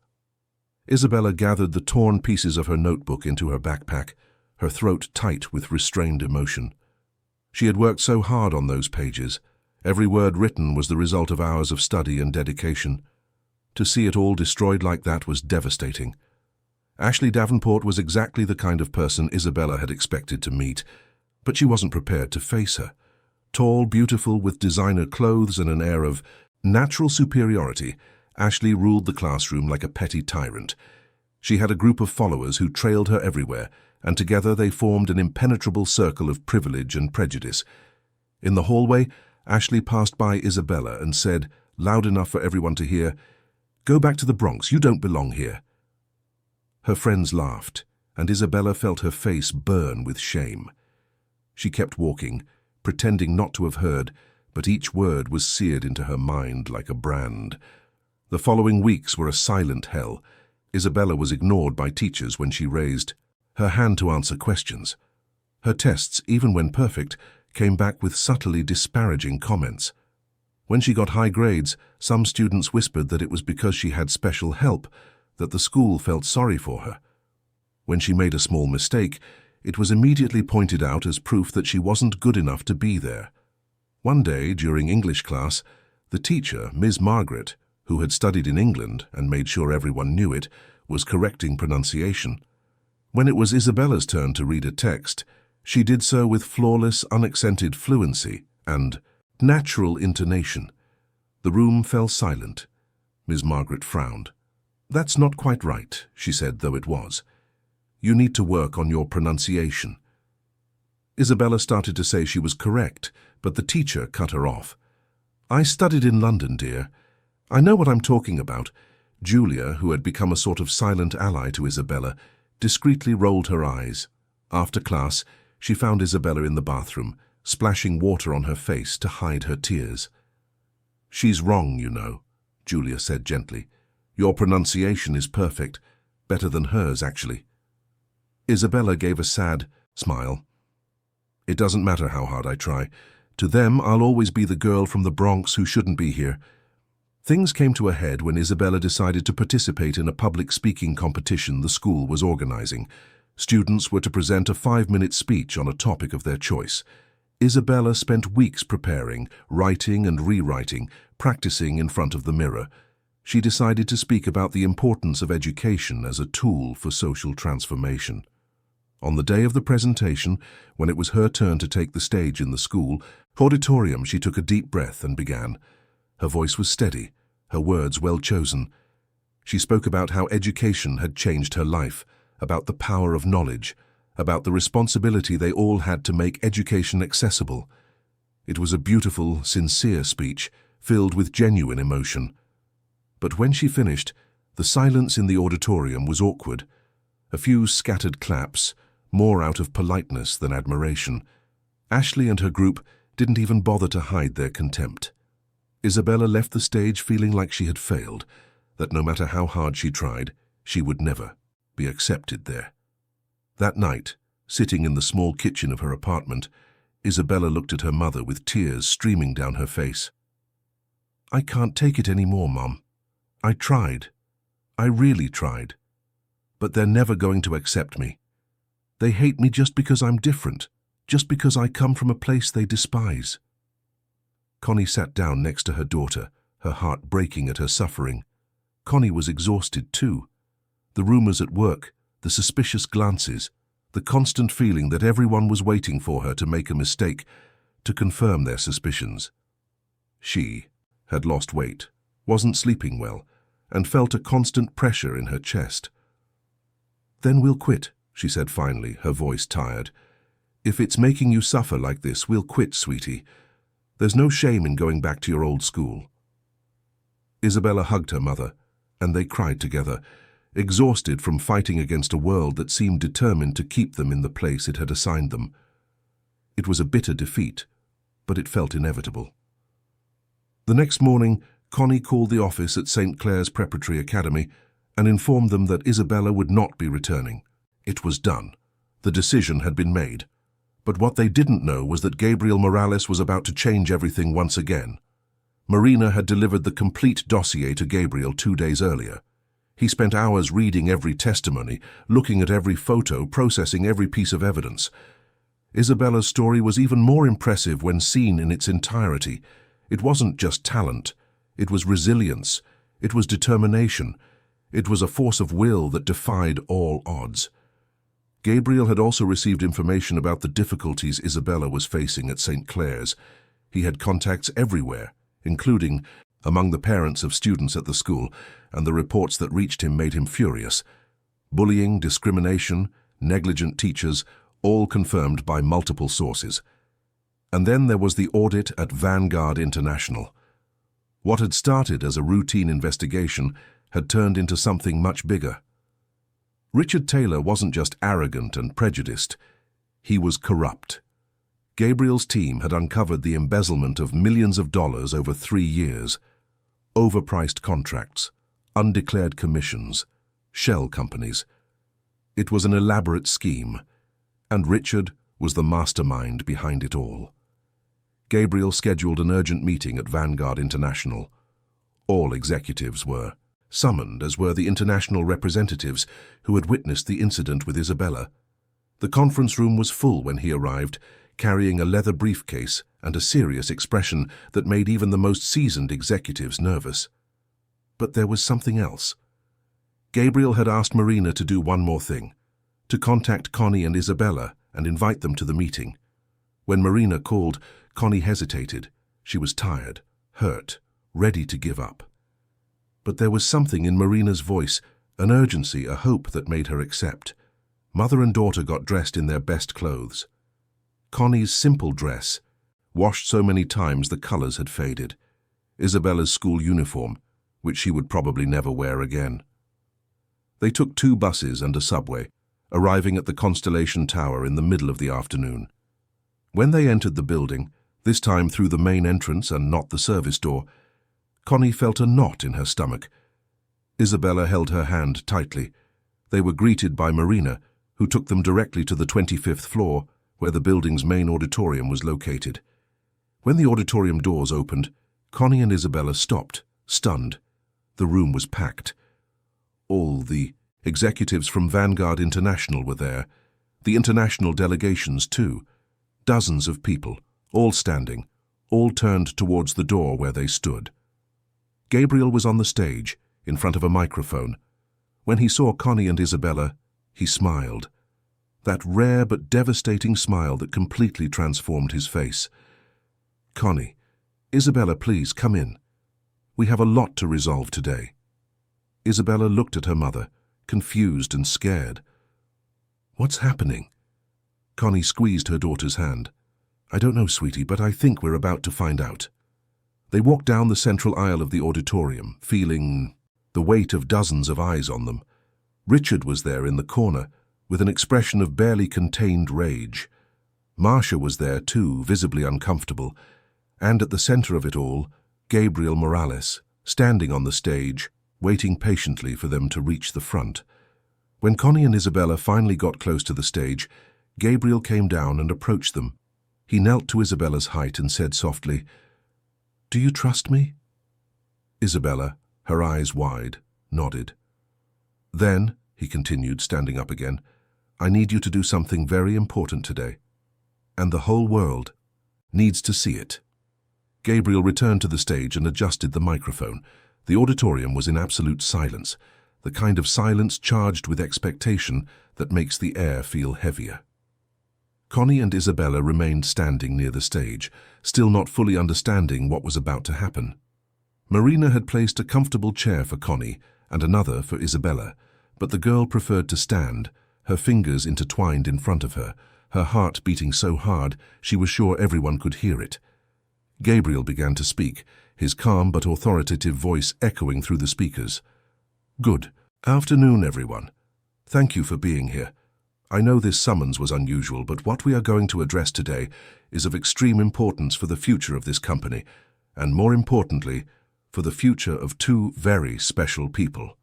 Isabella gathered the torn pieces of her notebook into her backpack, her throat tight with restrained emotion. She had worked so hard on those pages. Every word written was the result of hours of study and dedication. To see it all destroyed like that was devastating. Ashley Davenport was exactly the kind of person Isabella had expected to meet, but she wasn't prepared to face her. Tall, beautiful, with designer clothes and an air of natural superiority, Ashley ruled the classroom like a petty tyrant. She had a group of followers who trailed her everywhere, and together they formed an impenetrable circle of privilege and prejudice. In the hallway, Ashley passed by Isabella and said, loud enough for everyone to hear, "Go back to the Bronx, you don't belong here." Her friends laughed, and Isabella felt her face burn with shame. She kept walking, pretending not to have heard, but each word was seared into her mind like a brand. The following weeks were a silent hell. Isabella was ignored by teachers when she raised her hand to answer questions. Her tests, even when perfect, came back with subtly disparaging comments. When she got high grades, some students whispered that it was because she had special help, that the school felt sorry for her. When she made a small mistake, it was immediately pointed out as proof that she wasn't good enough to be there. One day, during English class, the teacher, Miss Margaret, who had studied in England and made sure everyone knew it, was correcting pronunciation. When it was Isabella's turn to read a text, she did so with flawless, unaccented fluency and natural intonation. The room fell silent. Miss Margaret frowned. "That's not quite right," she said, though it was. "You need to work on your pronunciation." Isabella started to say she was correct, but the teacher cut her off. "I studied in London, dear. I know what I'm talking about." Julia, who had become a sort of silent ally to Isabella, discreetly rolled her eyes. After class, she found Isabella in the bathroom, splashing water on her face to hide her tears. "She's wrong, you know," Julia said gently. "Your pronunciation is perfect, better than hers, actually." Isabella gave a sad smile. "It doesn't matter how hard I try. To them, I'll always be the girl from the Bronx who shouldn't be here." Things came to a head when Isabella decided to participate in a public speaking competition the school was organizing. Students were to present a 5-minute speech on a topic of their choice. Isabella spent weeks preparing, writing and rewriting, practicing in front of the mirror. She decided to speak about the importance of education as a tool for social transformation. On the day of the presentation, when it was her turn to take the stage in the school auditorium, she took a deep breath and began. Her voice was steady, her words well chosen. She spoke about how education had changed her life, about the power of knowledge, about the responsibility they all had to make education accessible. It was a beautiful, sincere speech, filled with genuine emotion. But when she finished, the silence in the auditorium was awkward. A few scattered claps, more out of politeness than admiration. Ashley and her group didn't even bother to hide their contempt. Isabella left the stage feeling like she had failed, that no matter how hard she tried, she would never be accepted there. That night, sitting in the small kitchen of her apartment, Isabella looked at her mother with tears streaming down her face. "I can't take it anymore, Mom. I tried. I really tried. But they're never going to accept me. They hate me just because I'm different, just because I come from a place they despise." Connie sat down next to her daughter, her heart breaking at her suffering. Connie was exhausted too. The rumors at work, the suspicious glances, the constant feeling that everyone was waiting for her to make a mistake, to confirm their suspicions. She had lost weight, wasn't sleeping well, and felt a constant pressure in her chest. "Then we'll quit," she said finally, her voice tired. "If it's making you suffer like this, we'll quit, sweetie. There's no shame in going back to your old school." Isabella hugged her mother, and they cried together, exhausted from fighting against a world that seemed determined to keep them in the place it had assigned them. It was a bitter defeat, but it felt inevitable. The next morning, Connie called the office at St. Clair's Preparatory Academy and informed them that Isabella would not be returning. It was done. The decision had been made. But what they didn't know was that Gabriel Morales was about to change everything once again. Marina had delivered the complete dossier to Gabriel 2 days earlier. He spent hours reading every testimony, looking at every photo, processing every piece of evidence. Isabella's story was even more impressive when seen in its entirety. It wasn't just talent. It was resilience. It was determination. It was a force of will that defied all odds. Gabriel had also received information about the difficulties Isabella was facing at St. Clair's. He had contacts everywhere, including among the parents of students at the school, and the reports that reached him made him furious. Bullying, discrimination, negligent teachers, all confirmed by multiple sources. And then there was the audit at Vanguard International. What had started as a routine investigation had turned into something much bigger. Richard Taylor wasn't just arrogant and prejudiced, he was corrupt. Gabriel's team had uncovered the embezzlement of millions of dollars over 3 years. Overpriced contracts, undeclared commissions, shell companies. It was an elaborate scheme, and Richard was the mastermind behind it all. Gabriel scheduled an urgent meeting at Vanguard International. All executives were summoned, as were the international representatives who had witnessed the incident with Isabella. The conference room was full when he arrived, carrying a leather briefcase and a serious expression that made even the most seasoned executives nervous. But there was something else. Gabriel had asked Marina to do one more thing, to contact Connie and Isabella and invite them to the meeting. When Marina called, Connie hesitated. She was tired, hurt, ready to give up. But there was something in Marina's voice, an urgency, a hope that made her accept. Mother and daughter got dressed in their best clothes. Connie's simple dress, washed so many times the colors had faded. Isabella's school uniform, which she would probably never wear again. They took 2 buses and a subway, arriving at the Constellation Tower in the middle of the afternoon. When they entered the building, this time through the main entrance and not the service door, Connie felt a knot in her stomach. Isabella held her hand tightly. They were greeted by Marina, who took them directly to the 25th floor, where the building's main auditorium was located. When the auditorium doors opened, Connie and Isabella stopped, stunned. The room was packed. All the executives from Vanguard International were there, the international delegations too. Dozens of people, all standing, all turned towards the door where they stood. Gabriel was on the stage, in front of a microphone. When he saw Connie and Isabella, he smiled. That rare but devastating smile that completely transformed his face. "Connie, Isabella, please come in. We have a lot to resolve today." Isabella looked at her mother, confused and scared. "What's happening?" Connie squeezed her daughter's hand. "I don't know, sweetie, but I think we're about to find out." They walked down the central aisle of the auditorium, feeling the weight of dozens of eyes on them. Richard was there in the corner, with an expression of barely contained rage. Marcia was there too, visibly uncomfortable. And at the center of it all, Gabriel Morales, standing on the stage, waiting patiently for them to reach the front. When Connie and Isabella finally got close to the stage, Gabriel came down and approached them. He knelt to Isabella's height and said softly, "Do you trust me?" Isabella, her eyes wide, nodded. "Then," he continued, standing up again, "I need you to do something very important today. And the whole world needs to see it." Gabriel returned to the stage and adjusted the microphone. The auditorium was in absolute silence, the kind of silence charged with expectation that makes the air feel heavier. Connie and Isabella remained standing near the stage, still not fully understanding what was about to happen. Marina had placed a comfortable chair for Connie and another for Isabella, but the girl preferred to stand, her fingers intertwined in front of her, her heart beating so hard she was sure everyone could hear it. Gabriel began to speak, his calm but authoritative voice echoing through the speakers. "Good afternoon, everyone. Thank you for being here. I know this summons was unusual, but what we are going to address today is of extreme importance for the future of this company, and more importantly, for the future of 2 very special people."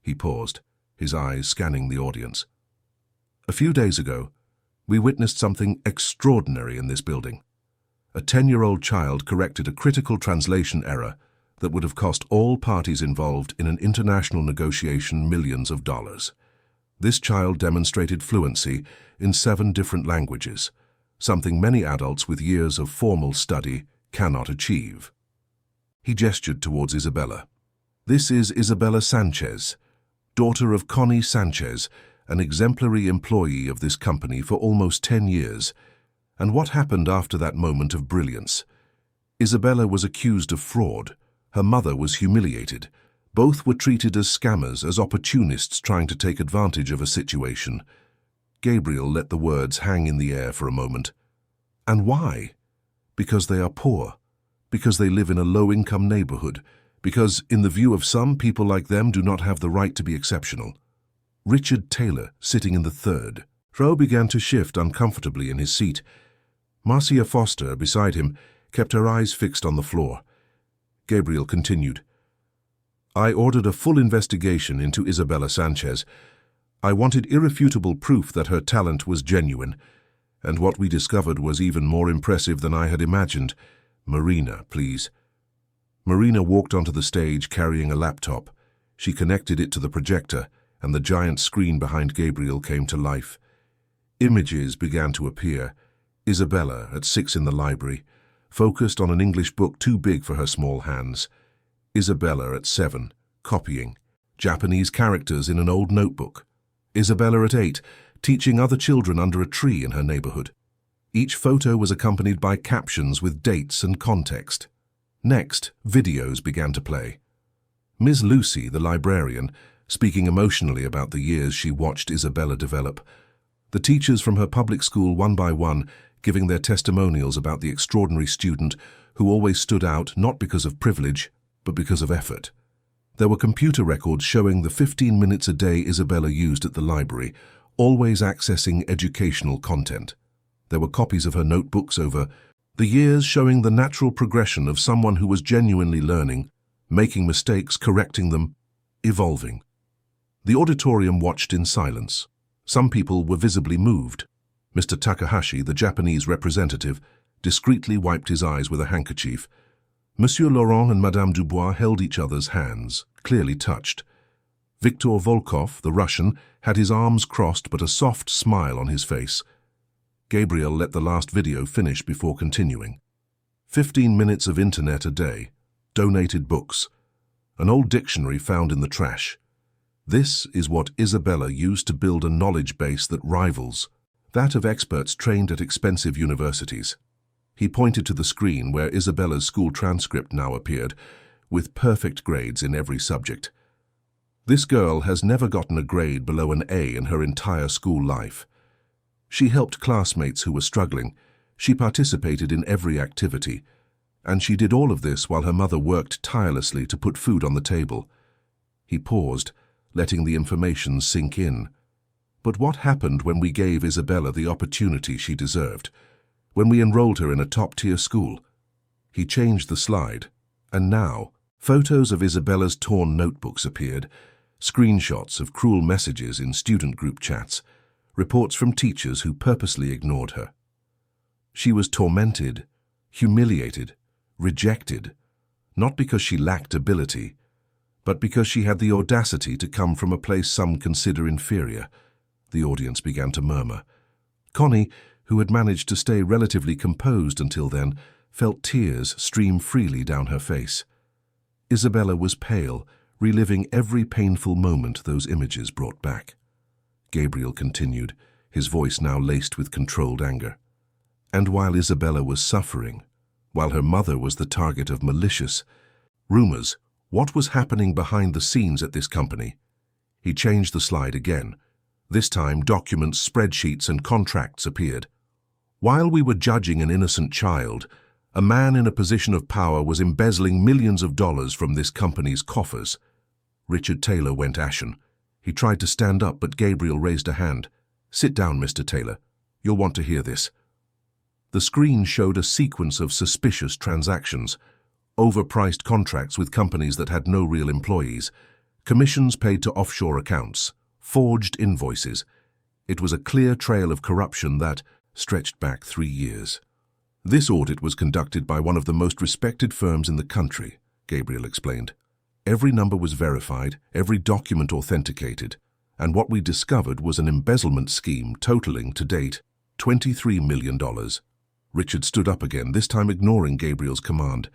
He paused, his eyes scanning the audience. "A few days ago, we witnessed something extraordinary in this building. A 10-year-old child corrected a critical translation error that would have cost all parties involved in an international negotiation millions of dollars. This child demonstrated fluency in 7 different languages, something many adults with years of formal study cannot achieve." He gestured towards Isabella. "This is Isabella Sanchez, daughter of Connie Sanchez, an exemplary employee of this company for almost 10 years. And what happened after that moment of brilliance? Isabella was accused of fraud. Her mother was humiliated. Both were treated as scammers, as opportunists trying to take advantage of a situation." Gabriel let the words hang in the air for a moment. "And why? Because they are poor. Because they live in a low-income neighborhood. Because, in the view of some, people like them do not have the right to be exceptional." Richard Taylor, sitting in the third row, began to shift uncomfortably in his seat. Marcia Foster, beside him, kept her eyes fixed on the floor. Gabriel continued, "I ordered a full investigation into Isabella Sanchez. I wanted irrefutable proof that her talent was genuine. And what we discovered was even more impressive than I had imagined. Marina, please. Marina walked onto the stage carrying a laptop. She connected it to the projector, and the giant screen behind Gabriel came to life. Images began to appear. Isabella, at 6 in the library, focused on an English book too big for her small hands. Isabella at 7, copying. Japanese characters in an old notebook. Isabella at 8, teaching other children under a tree in her neighborhood. Each photo was accompanied by captions with dates and context. Next, videos began to play. Ms. Lucy, the librarian, speaking emotionally about the years she watched Isabella develop. The teachers from her public school, one by one, giving their testimonials about the extraordinary student who always stood out not because of privilege, but because of effort. There were computer records showing the 15 minutes a day Isabella used at the library, always accessing educational content. There were copies of her notebooks over the years showing the natural progression of someone who was genuinely learning, making mistakes, correcting them, evolving. The auditorium watched in silence. Some people were visibly moved. Mr. Takahashi, the Japanese representative, discreetly wiped his eyes with a handkerchief. Monsieur Laurent and Madame Dubois held each other's hands, clearly touched. Viktor Volkov, the Russian, had his arms crossed but a soft smile on his face. Gabriel let the last video finish before continuing. 15 minutes of internet a day. Donated books. An old dictionary found in the trash. This is what Isabella used to build a knowledge base that rivals that of experts trained at expensive universities. He pointed to the screen where Isabella's school transcript now appeared, with perfect grades in every subject. This girl has never gotten a grade below an A in her entire school life. She helped classmates who were struggling. She participated in every activity. And she did all of this while her mother worked tirelessly to put food on the table. He paused, letting the information sink in. But what happened when we gave Isabella the opportunity she deserved? When we enrolled her in a top-tier school? He changed the slide, and now photos of Isabella's torn notebooks appeared, screenshots of cruel messages in student group chats, reports from teachers who purposely ignored her. She was tormented, humiliated, rejected, not because she lacked ability, but because she had the audacity to come from a place some consider inferior. The audience began to murmur. Connie, who had managed to stay relatively composed until then, felt tears stream freely down her face. Isabella was pale, reliving every painful moment those images brought back. Gabriel continued, his voice now laced with controlled anger. And while Isabella was suffering, while her mother was the target of malicious rumors, what was happening behind the scenes at this company? He changed the slide again. This time, documents, spreadsheets, and contracts appeared. While we were judging an innocent child, a man in a position of power was embezzling millions of dollars from this company's coffers. Richard Taylor went ashen. He tried to stand up, but Gabriel raised a hand. "Sit down, Mr. Taylor. You'll want to hear this." The screen showed a sequence of suspicious transactions, overpriced contracts with companies that had no real employees, commissions paid to offshore accounts, forged invoices. It was a clear trail of corruption that stretched back 3 years. This audit was conducted by one of the most respected firms in the country, Gabriel explained. Every number was verified, every document authenticated, and what we discovered was an embezzlement scheme totaling, to date, $23 million. Richard stood up again, this time ignoring Gabriel's command.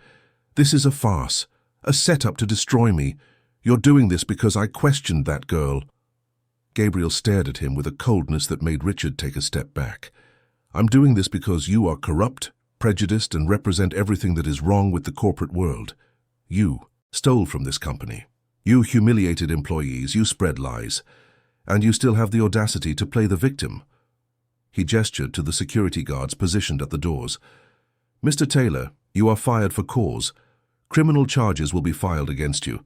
"This is a farce, a setup to destroy me. You're doing this because I questioned that girl." Gabriel stared at him with a coldness that made Richard take a step back. "I'm doing this because you are corrupt, prejudiced, and represent everything that is wrong with the corporate world. You stole from this company. You humiliated employees, you spread lies, and you still have the audacity to play the victim." He gestured to the security guards positioned at the doors. "Mr. Taylor, you are fired for cause. Criminal charges will be filed against you,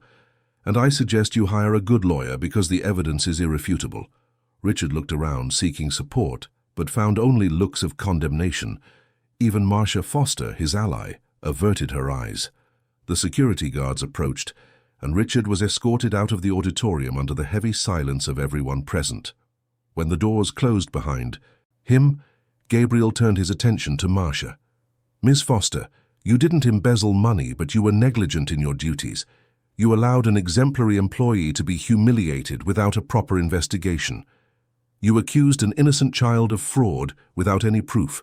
and I suggest you hire a good lawyer because the evidence is irrefutable." Richard looked around, seeking support, but found only looks of condemnation. Even Marcia Foster, his ally, averted her eyes. The security guards approached, and Richard was escorted out of the auditorium under the heavy silence of everyone present. When the doors closed behind him, Gabriel turned his attention to Marcia. "Miss Foster, you didn't embezzle money, but you were negligent in your duties. You allowed an exemplary employee to be humiliated without a proper investigation. You accused an innocent child of fraud without any proof.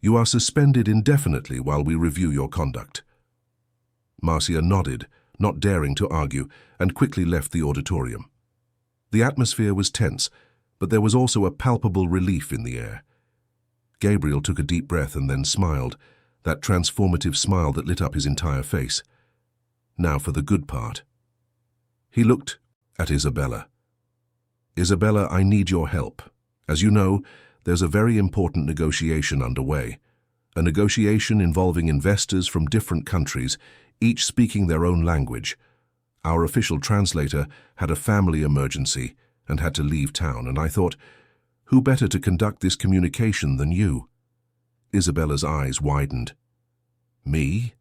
You are suspended indefinitely while we review your conduct." Marcia nodded, not daring to argue, and quickly left the auditorium. The atmosphere was tense, but there was also a palpable relief in the air. Gabriel took a deep breath and then smiled, that transformative smile that lit up his entire face. Now for the good part. He looked at Isabella. "Isabella, I need your help. As you know, there's a very important negotiation underway. A negotiation involving investors from different countries, each speaking their own language. Our official translator had a family emergency and had to leave town, and I thought, who better to conduct this communication than you?" Isabella's eyes widened. "Me?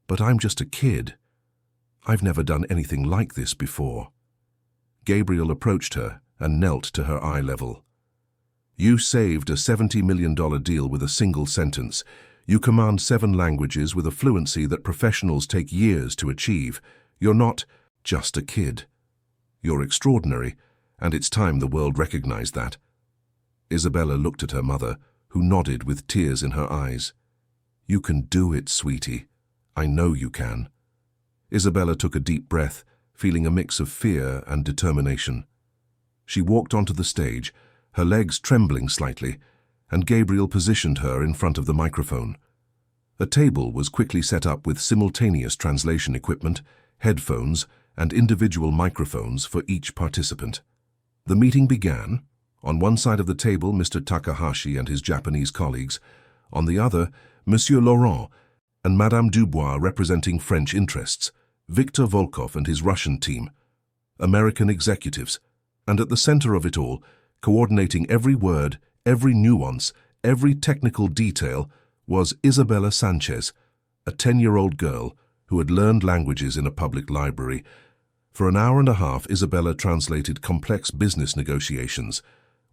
But I'm just a kid. I've never done anything like this before." Gabriel approached her and knelt to her eye level. "You saved a $70 million deal with a single sentence. You command 7 languages with a fluency that professionals take years to achieve. You're not just a kid. You're extraordinary, and it's time the world recognized that." Isabella looked at her mother, who nodded with tears in her eyes. "You can do it, sweetie. I know you can." Isabella took a deep breath, feeling a mix of fear and determination. She walked onto the stage, her legs trembling slightly, and Gabriel positioned her in front of the microphone. A table was quickly set up with simultaneous translation equipment, headphones, and individual microphones for each participant. The meeting began. On one side of the table, Mr. Takahashi and his Japanese colleagues. On the other, Monsieur Laurent and Madame Dubois representing French interests, Victor Volkov and his Russian team, American executives, and at the center of it all, coordinating every word, every nuance, every technical detail, was Isabella Sanchez, a 10-year-old girl who had learned languages in a public library. For an hour and a half, Isabella translated complex business negotiations.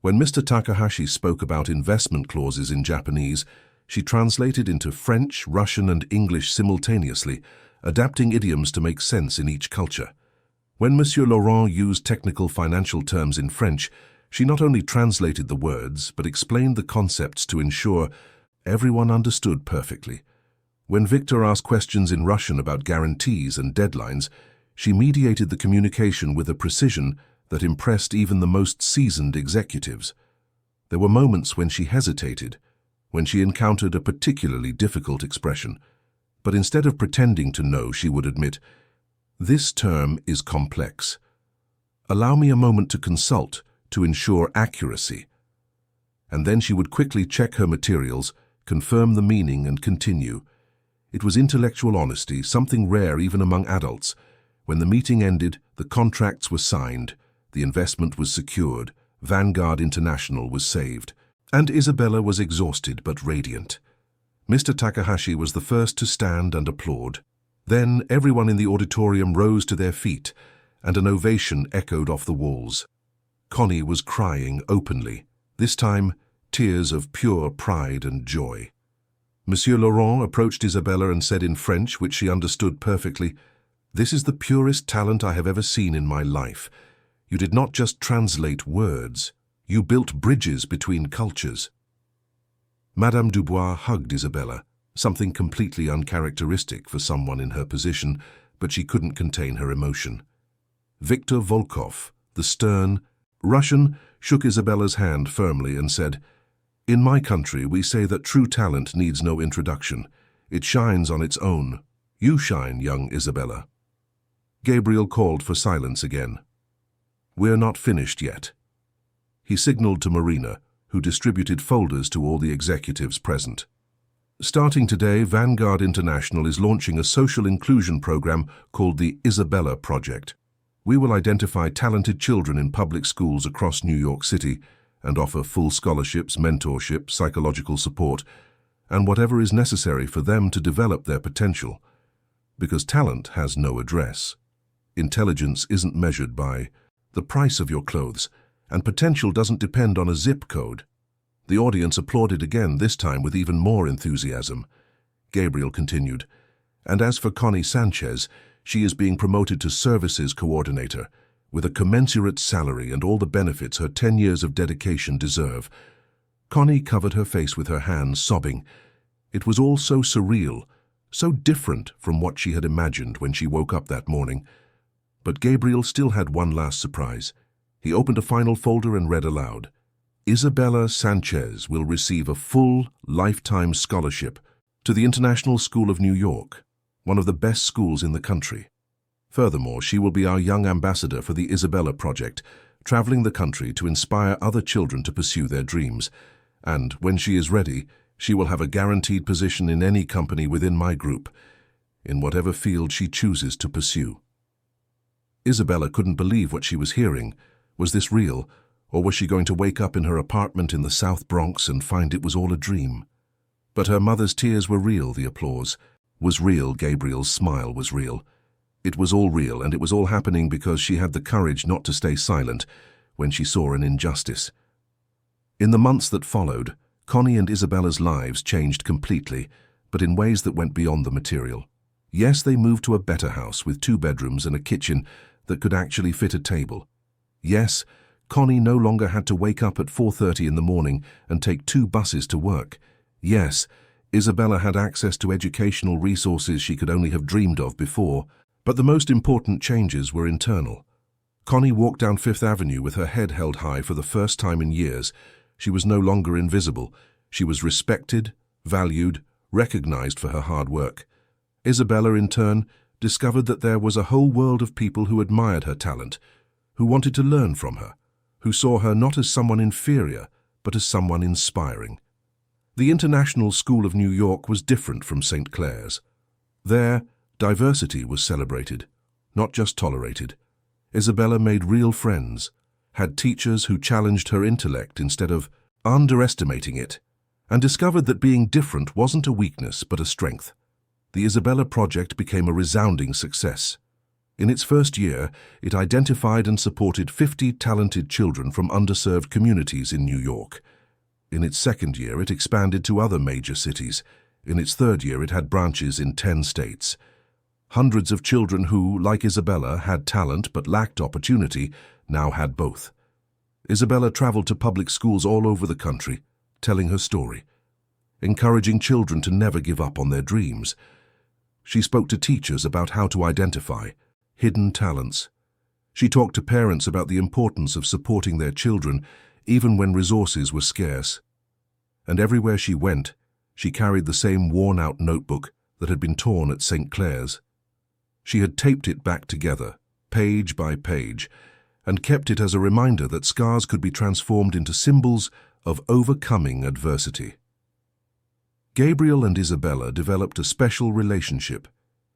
When Mr. Takahashi spoke about investment clauses in Japanese, she translated into French, Russian, and English simultaneously, adapting idioms to make sense in each culture. When Monsieur Laurent used technical financial terms in French, she not only translated the words, but explained the concepts to ensure everyone understood perfectly. When Victor asked questions in Russian about guarantees and deadlines, she mediated the communication with a precision that impressed even the most seasoned executives. There were moments when she hesitated, when she encountered a particularly difficult expression, but instead of pretending to know, she would admit, "This term is complex. Allow me a moment to consult to ensure accuracy." And then she would quickly check her materials, confirm the meaning, and continue. It was intellectual honesty, something rare even among adults. When the meeting ended, the contracts were signed, the investment was secured, Vanguard International was saved, and Isabella was exhausted but radiant. Mr. Takahashi was the first to stand and applaud. Then everyone in the auditorium rose to their feet, and an ovation echoed off the walls. Connie was crying openly, this time tears of pure pride and joy. Monsieur Laurent approached Isabella and said in French, which she understood perfectly, "This is the purest talent I have ever seen in my life. You did not just translate words, you built bridges between cultures." Madame Dubois hugged Isabella, something completely uncharacteristic for someone in her position, but she couldn't contain her emotion. Victor Volkov, the stern Russian, shook Isabella's hand firmly and said, "In my country, we say that true talent needs no introduction. It shines on its own. You shine, young Isabella." Gabriel called for silence again. "We're not finished yet." He signaled to Marina, who distributed folders to all the executives present. "Starting today, Vanguard International is launching a social inclusion program called the Isabella Project. We will identify talented children in public schools across New York City and offer full scholarships, mentorship, psychological support, and whatever is necessary for them to develop their potential. Because talent has no address. Intelligence isn't measured by the price of your clothes, and potential doesn't depend on a zip code. The audience applauded again, this time with even more enthusiasm. Gabriel continued, "And as for Connie Sanchez, she is being promoted to Services Coordinator, with a commensurate salary and all the benefits her 10 years of dedication deserve." Connie covered her face with her hands, sobbing. It was all so surreal, so different from what she had imagined when she woke up that morning. But Gabriel still had one last surprise. He opened a final folder and read aloud, "Isabella Sanchez will receive a full lifetime scholarship to the International School of New York, one of the best schools in the country. Furthermore, she will be our young ambassador for the Isabella Project, traveling the country to inspire other children to pursue their dreams. And when she is ready, she will have a guaranteed position in any company within my group, in whatever field she chooses to pursue." Isabella couldn't believe what she was hearing. Was this real, or was she going to wake up in her apartment in the South Bronx and find it was all a dream? But her mother's tears were real, the applause was real, Gabriel's smile was real. It was all real, and it was all happening because she had the courage not to stay silent when she saw an injustice. In the months that followed, Connie and Isabella's lives changed completely, but in ways that went beyond the material. Yes, they moved to a better house with 2 bedrooms and a kitchen that could actually fit a table. Yes, Connie no longer had to wake up at 4:30 in the morning and take 2 buses to work. Yes, Isabella had access to educational resources she could only have dreamed of before, but the most important changes were internal. Connie walked down Fifth Avenue with her head held high for the first time in years. She was no longer invisible. She was respected, valued, recognized for her hard work. Isabella, in turn, discovered that there was a whole world of people who admired her talent, who wanted to learn from her, who saw her not as someone inferior, but as someone inspiring. The International School of New York was different from St. Clair's. There, diversity was celebrated, not just tolerated. Isabella made real friends, had teachers who challenged her intellect instead of underestimating it, and discovered that being different wasn't a weakness but a strength. The Isabella Project became a resounding success. In its first year, it identified and supported 50 talented children from underserved communities in New York. In its second year, it expanded to other major cities. In its third year, it had branches in 10 states. Hundreds of children who, like Isabella, had talent but lacked opportunity, now had both. Isabella traveled to public schools all over the country, telling her story, encouraging children to never give up on their dreams. She spoke to teachers about how to identify hidden talents. She talked to parents about the importance of supporting their children even when resources were scarce. And everywhere she went, she carried the same worn-out notebook that had been torn at St. Clair's. She had taped it back together, page by page, and kept it as a reminder that scars could be transformed into symbols of overcoming adversity. Gabriel and Isabella developed a special relationship.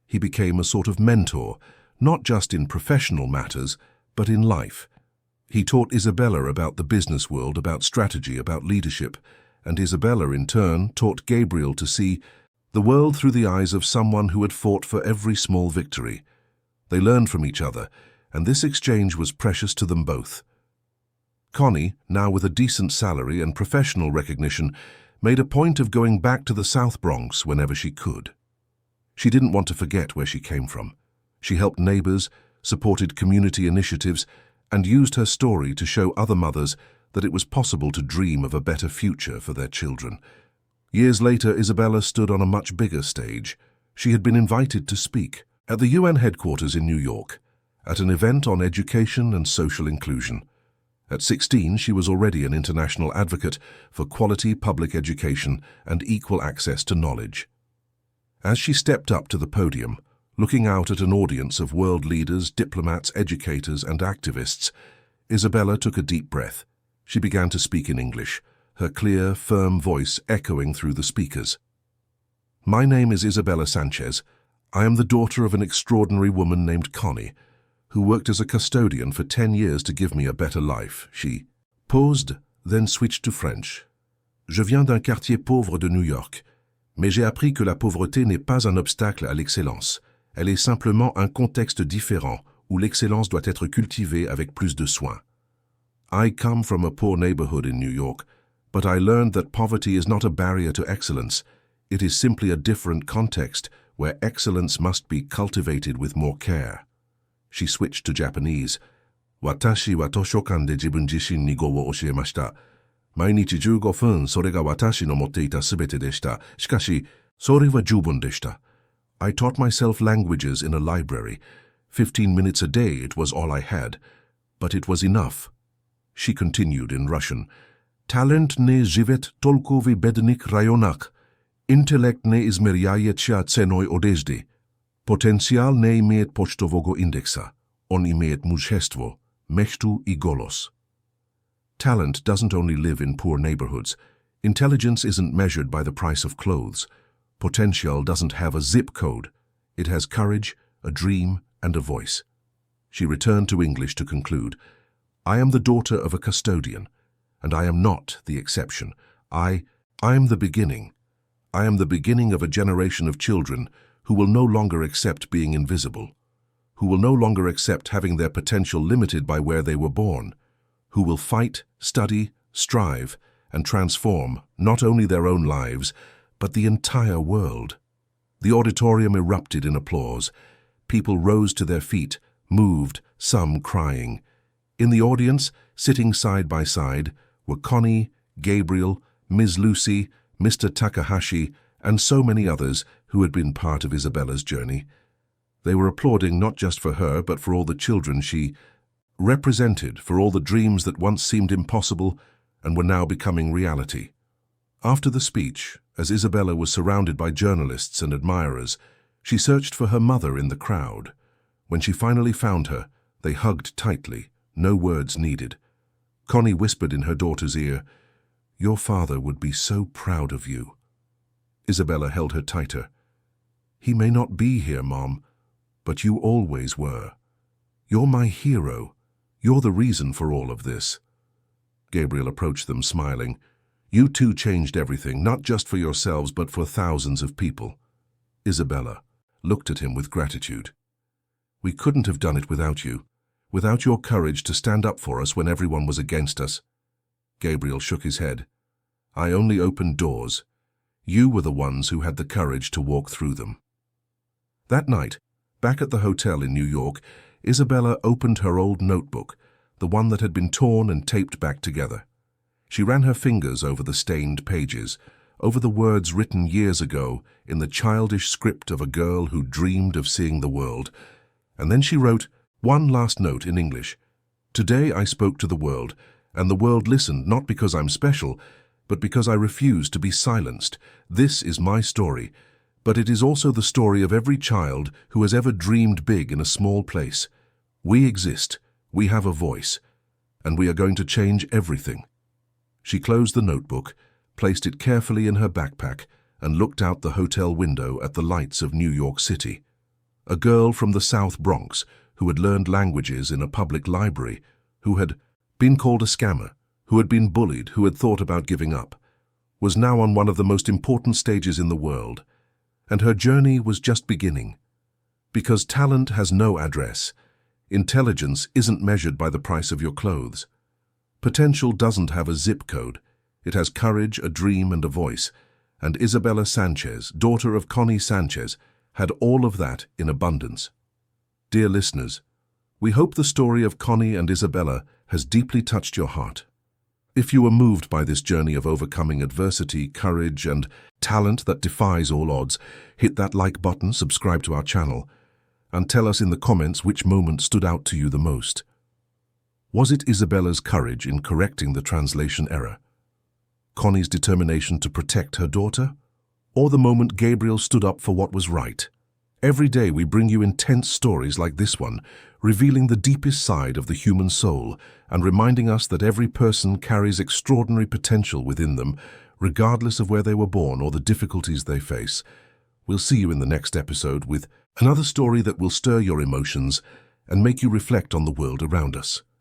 He became a sort of mentor, not just in professional matters, but in life. He taught Isabella about the business world, about strategy, about leadership, and Isabella, in turn, taught Gabriel to see the world through the eyes of someone who had fought for every small victory. They learned from each other, and this exchange was precious to them both. Connie, now with a decent salary and professional recognition, made a point of going back to the South Bronx whenever she could. She didn't want to forget where she came from. She helped neighbors, supported community initiatives, and used her story to show other mothers that it was possible to dream of a better future for their children. Years later, Isabella stood on a much bigger stage. She had been invited to speak at the UN headquarters in New York, at an event on education and social inclusion. At 16, she was already an international advocate for quality public education and equal access to knowledge. As she stepped up to the podium, looking out at an audience of world leaders, diplomats, educators, and activists, Isabella took a deep breath. She began to speak in English, her clear, firm voice echoing through the speakers. "My name is Isabella Sanchez. I am the daughter of an extraordinary woman named Connie, who worked as a custodian for 10 years to give me a better life," she paused, then switched to French. "Je viens d'un quartier pauvre de New York, mais j'ai appris que la pauvreté n'est pas un obstacle à l'excellence. Elle est simplement un contexte différent où l'excellence doit être cultivée avec plus de soin. I come from a poor neighborhood in New York, But I learned that poverty is not a barrier to excellence. It is simply a different context where excellence must be cultivated with more care. She switched to Japanese. Watashi wa toshokan de jibun jishin ni go wo oshiemashita. 毎日15分、それが私の持っていたすべてでした。しかし、それは十分でした。I taught myself languages in a library. 15 minutes a day, it was all I had. But it was enough. She continued in Russian. Talent ne живет только в бедных районах. Интеллект не измеряется ценой одежды. Потенциал не имеет почтового индекса. Он имеет мужество, мечту и голос. Talent doesn't only live in poor neighborhoods. Intelligence isn't measured by the price of clothes. Potential doesn't have a zip code. It has courage, a dream, and a voice. She returned to English to conclude. I am the daughter of a custodian, and I am not the exception. I am the beginning. I am the beginning of a generation of children who will no longer accept being invisible, who will no longer accept having their potential limited by where they were born, who will fight, study, strive, and transform not only their own lives, but the entire world. The auditorium erupted in applause. People rose to their feet, moved, some crying. In the audience, sitting side by side, were Connie, Gabriel, Ms. Lucy, Mr. Takahashi, and so many others who had been part of Isabella's journey. They were applauding not just for her, but for all the children she represented, for all the dreams that once seemed impossible and were now becoming reality. After the speech, as Isabella was surrounded by journalists and admirers, she searched for her mother in the crowd. When she finally found her, they hugged tightly, no words needed. Connie whispered in her daughter's ear, "Your father would be so proud of you." Isabella held her tighter. "He may not be here, Mom, but you always were. You're my hero. You're the reason for all of this." Gabriel approached them, smiling. "You two changed everything, not just for yourselves, but for thousands of people." Isabella looked at him with gratitude. "We couldn't have done it without you, without your courage to stand up for us when everyone was against us." Gabriel shook his head. "I only opened doors. You were the ones who had the courage to walk through them." That night, back at the hotel in New York, Isabella opened her old notebook, the one that had been torn and taped back together. She ran her fingers over the stained pages, over the words written years ago in the childish script of a girl who dreamed of seeing the world. And then she wrote one last note in English. "Today I spoke to the world, and the world listened not because I'm special, but because I refused to be silenced. This is my story, but it is also the story of every child who has ever dreamed big in a small place. We exist, we have a voice, and we are going to change everything." She closed the notebook, placed it carefully in her backpack, and looked out the hotel window at the lights of New York City. A girl from the South Bronx who had learned languages in a public library, who had been called a scammer, who had been bullied, who had thought about giving up, was now on one of the most important stages in the world. And her journey was just beginning. Because talent has no address. Intelligence isn't measured by the price of your clothes. Potential doesn't have a zip code. It has courage, a dream, and a voice. And Isabella Sanchez, daughter of Connie Sanchez, had all of that in abundance. Dear listeners, we hope the story of Connie and Isabella has deeply touched your heart. If you were moved by this journey of overcoming adversity, courage, and talent that defies all odds, hit that like button, subscribe to our channel, and tell us in the comments which moment stood out to you the most. Was it Isabella's courage in correcting the translation error? Connie's determination to protect her daughter? Or the moment Gabriel stood up for what was right? Every day we bring you intense stories like this one, revealing the deepest side of the human soul and reminding us that every person carries extraordinary potential within them, regardless of where they were born or the difficulties they face. We'll see you in the next episode with another story that will stir your emotions and make you reflect on the world around us.